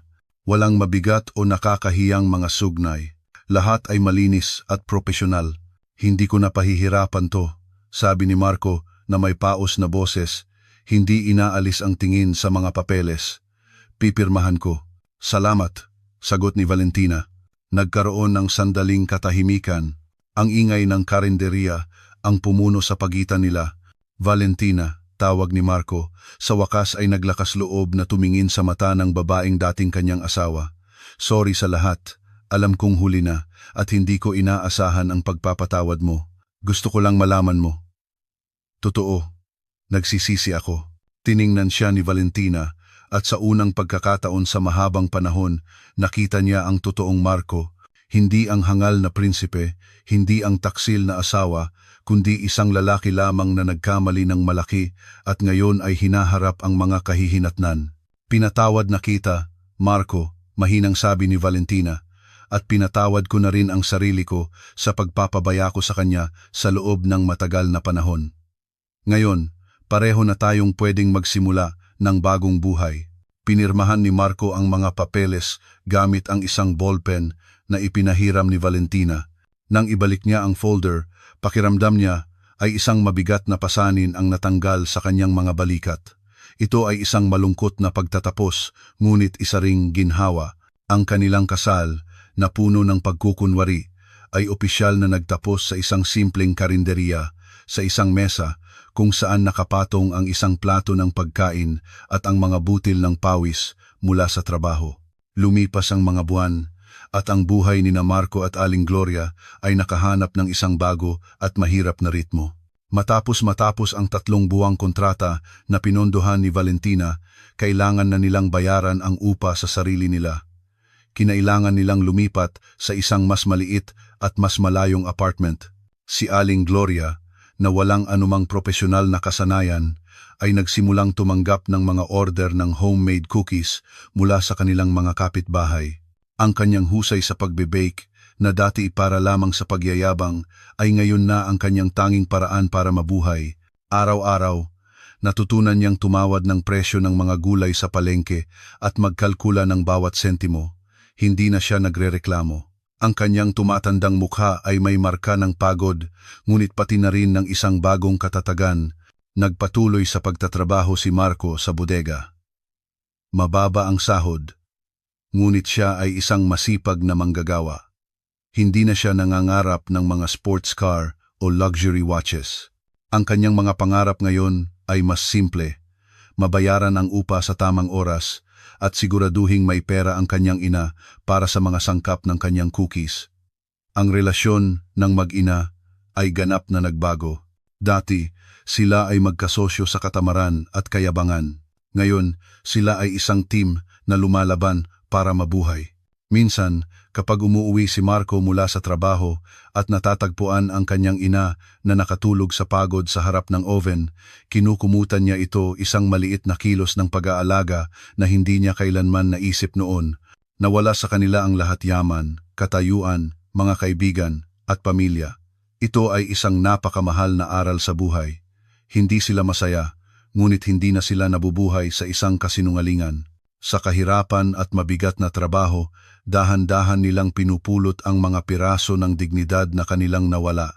Speaker 1: Walang mabigat o nakakahiyang mga sugnay. Lahat ay malinis at propesyonal. "Hindi ko napahihirapan to," sabi ni Marco na may paos na boses. Hindi inaalis ang tingin sa mga papeles. "Pipirmahan ko." "Salamat," sagot ni Valentina. Nagkaroon ng sandaling katahimikan. Ang ingay ng karinderya ang pumuno sa pagitan nila. "Valentina," tawag ni Marco, sa wakas ay naglakas loob na tumingin sa mata ng babaeng dating kanyang asawa. "Sorry sa lahat. Alam kong huli na at hindi ko inaasahan ang pagpapatawad mo. Gusto ko lang malaman mo." "Totoo, nagsisisi ako." Tiningnan siya ni Valentina at sa unang pagkakataon sa mahabang panahon, nakita niya ang totoong Marco. Hindi ang hangal na prinsipe, hindi ang taksil na asawa, kundi isang lalaki lamang na nagkamali ng malaki at ngayon ay hinaharap ang mga kahihinatnan. "Pinatawad na kita, Marco," mahinang sabi ni Valentina, "at pinatawad ko na rin ang sarili ko sa pagpapabaya ko sa kanya sa loob ng matagal na panahon. Ngayon, pareho na tayong pwedeng magsimula ng bagong buhay." Pinirmahan ni Marco ang mga papeles gamit ang isang ballpen na ipinahiram ni Valentina. Nang ibalik niya ang folder, pakiramdam niya ay isang mabigat na pasanin ang natanggal sa kanyang mga balikat. Ito ay isang malungkot na pagtatapos, ngunit isa ring ginhawa. Ang kanilang kasal, na puno ng pagkukunwari, ay opisyal na nagtapos sa isang simpleng karinderya, sa isang mesa, kung saan nakapatong ang isang plato ng pagkain at ang mga butil ng pawis mula sa trabaho. Lumipas ang mga buwan, at ang buhay ni Marco at Aling Gloria ay nakahanap ng isang bago at mahirap na ritmo. Matapos ang 3 buwang kontrata na pinondohan ni Valentina, kailangan na nilang bayaran ang upa sa sarili nila. Kinailangan nilang lumipat sa isang mas maliit at mas malayong apartment. Si Aling Gloria, na walang anumang propesyonal na kasanayan, ay nagsimulang tumanggap ng mga order ng homemade cookies mula sa kanilang mga kapitbahay. Ang kanyang husay sa pagbe-bake, na dati para lamang sa pagyayabang, ay ngayon na ang kanyang tanging paraan para mabuhay. Araw-araw, natutunan niyang tumawad ng presyo ng mga gulay sa palengke at magkalkula ng bawat sentimo. Hindi na siya nagrereklamo. Ang kanyang tumatandang mukha ay may marka ng pagod, ngunit pati na rin ng isang bagong katatagan. Nagpatuloy sa pagtatrabaho si Marco sa bodega. Mababa ang sahod, ngunit siya ay isang masipag na manggagawa. Hindi na siya nangangarap ng mga sports car o luxury watches. Ang kanyang mga pangarap ngayon ay mas simple, mabayaran ang upa sa tamang oras at siguraduhing may pera ang kanyang ina para sa mga sangkap ng kanyang cookies. Ang relasyon ng mag-ina ay ganap na nagbago. Dati, sila ay magkasosyo sa katamaran at kayabangan. Ngayon, sila ay isang team na lumalaban para mabuhay. Minsan, kapag umuuwi si Marco mula sa trabaho at natatagpuan ang kanyang ina na nakatulog sa pagod sa harap ng oven, kinukumutan niya ito isang maliit na kilos ng pag-aalaga na hindi niya kailanman naisip noon. Nawala sa kanila ang lahat yaman, katayuan, mga kaibigan, at pamilya. Ito ay isang napakamahal na aral sa buhay. Hindi sila masaya, ngunit hindi na sila nabubuhay sa isang kasinungalingan. Sa kahirapan at mabigat na trabaho, dahan-dahan nilang pinupulot ang mga piraso ng dignidad na kanilang nawala.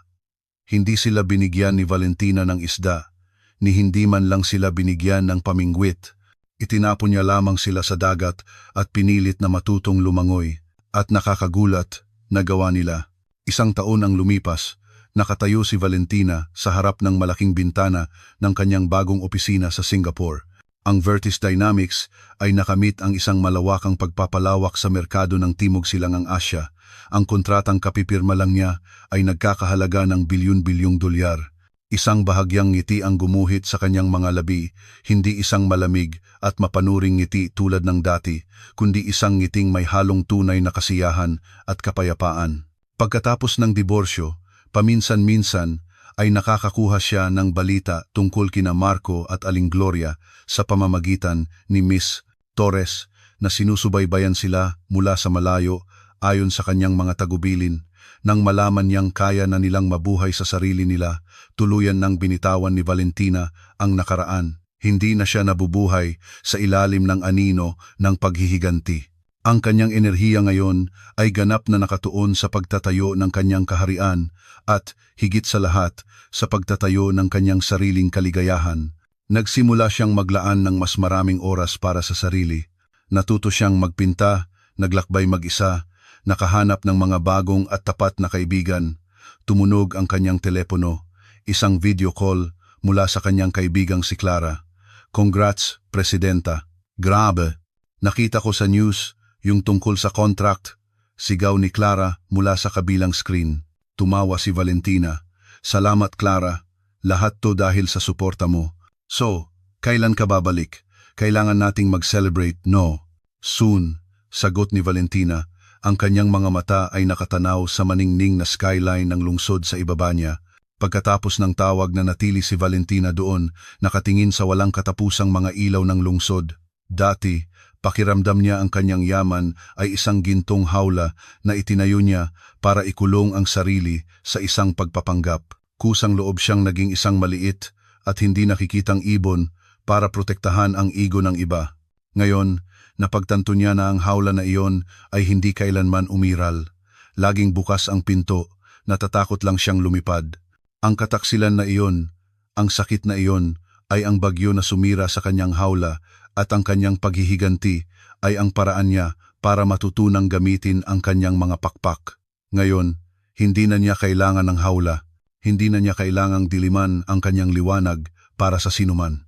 Speaker 1: Hindi sila binigyan ni Valentina ng isda, ni hindi man lang sila binigyan ng pamingwit. Itinapon niya lamang sila sa dagat at pinilit na matutong lumangoy. At nakakagulat, nagawa nila. Isang taon ang lumipas, nakatayo si Valentina sa harap ng malaking bintana ng kanyang bagong opisina sa Singapore. Ang Vertis Dynamics ay nakamit ang isang malawakang pagpapalawak sa merkado ng Timog Silangang Asya. Ang kontratang kapipirma lang niya ay nagkakahalaga ng bilyon-bilyong dolyar. Isang bahagyang ngiti ang gumuhit sa kanyang mga labi, hindi isang malamig at mapanuring ngiti tulad ng dati, kundi isang ngiting may halong tunay na kasiyahan at kapayapaan. Pagkatapos ng diborsyo, paminsan-minsan ay nakakakuha siya ng balita tungkol kina Marco at Aling Gloria sa pamamagitan ni Miss Torres na sinusubaybayan sila mula sa malayo ayon sa kanyang mga tagubilin. Nang malaman niyang kaya na nilang mabuhay sa sarili nila, tuluyan nang binitawan ni Valentina ang nakaraan. Hindi na siya nabubuhay sa ilalim ng anino ng paghihiganti. Ang kanyang enerhiya ngayon ay ganap na nakatuon sa pagtatayo ng kanyang kaharian at, higit sa lahat, sa pagtatayo ng kanyang sariling kaligayahan. Nagsimula siyang maglaan ng mas maraming oras para sa sarili. Natuto siyang magpinta, naglakbay mag-isa, nakahanap ng mga bagong at tapat na kaibigan. Tumunog ang kanyang telepono, isang video call mula sa kanyang kaibigang si Clara. "Congrats, Presidenta. Grabe. Nakita ko sa news yung tungkol sa contract," sigaw ni Clara mula sa kabilang screen. Tumawa si Valentina. "Salamat, Clara. Lahat to dahil sa suporta mo. So, kailan ka babalik? Kailangan nating mag-celebrate, no?" "Soon," sagot ni Valentina. Ang kanyang mga mata ay nakatanaw sa maningning na skyline ng lungsod sa ibaba niya. Pagkatapos ng tawag na natili si Valentina doon, nakatingin sa walang katapusang mga ilaw ng lungsod. Dati, pakiramdam niya ang kanyang yaman ay isang gintong hawla na itinayo niya para ikulong ang sarili sa isang pagpapanggap. Kusang loob siyang naging isang maliit at hindi nakikitang ibon para protektahan ang ego ng iba. Ngayon, napagtanto niya na ang hawla na iyon ay hindi kailanman umiral. Laging bukas ang pinto, natatakot lang siyang lumipad. Ang kataksilan na iyon, ang sakit na iyon, ay ang bagyo na sumira sa kanyang hawla at ang kanyang paghihiganti ay ang paraan niya para matutunang gamitin ang kanyang mga pakpak. Ngayon, hindi na niya kailangan ng hawla, hindi na niya kailangang diliman ang kanyang liwanag para sa sinuman.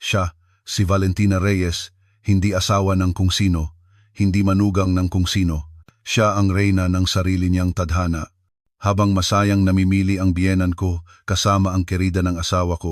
Speaker 1: Siya, si Valentina Reyes, hindi asawa ng kung sino, hindi manugang ng kung sino. Siya ang reyna ng sarili niyang tadhana. Habang masayang namimili ang biyenan ko kasama ang kerida ng asawa ko,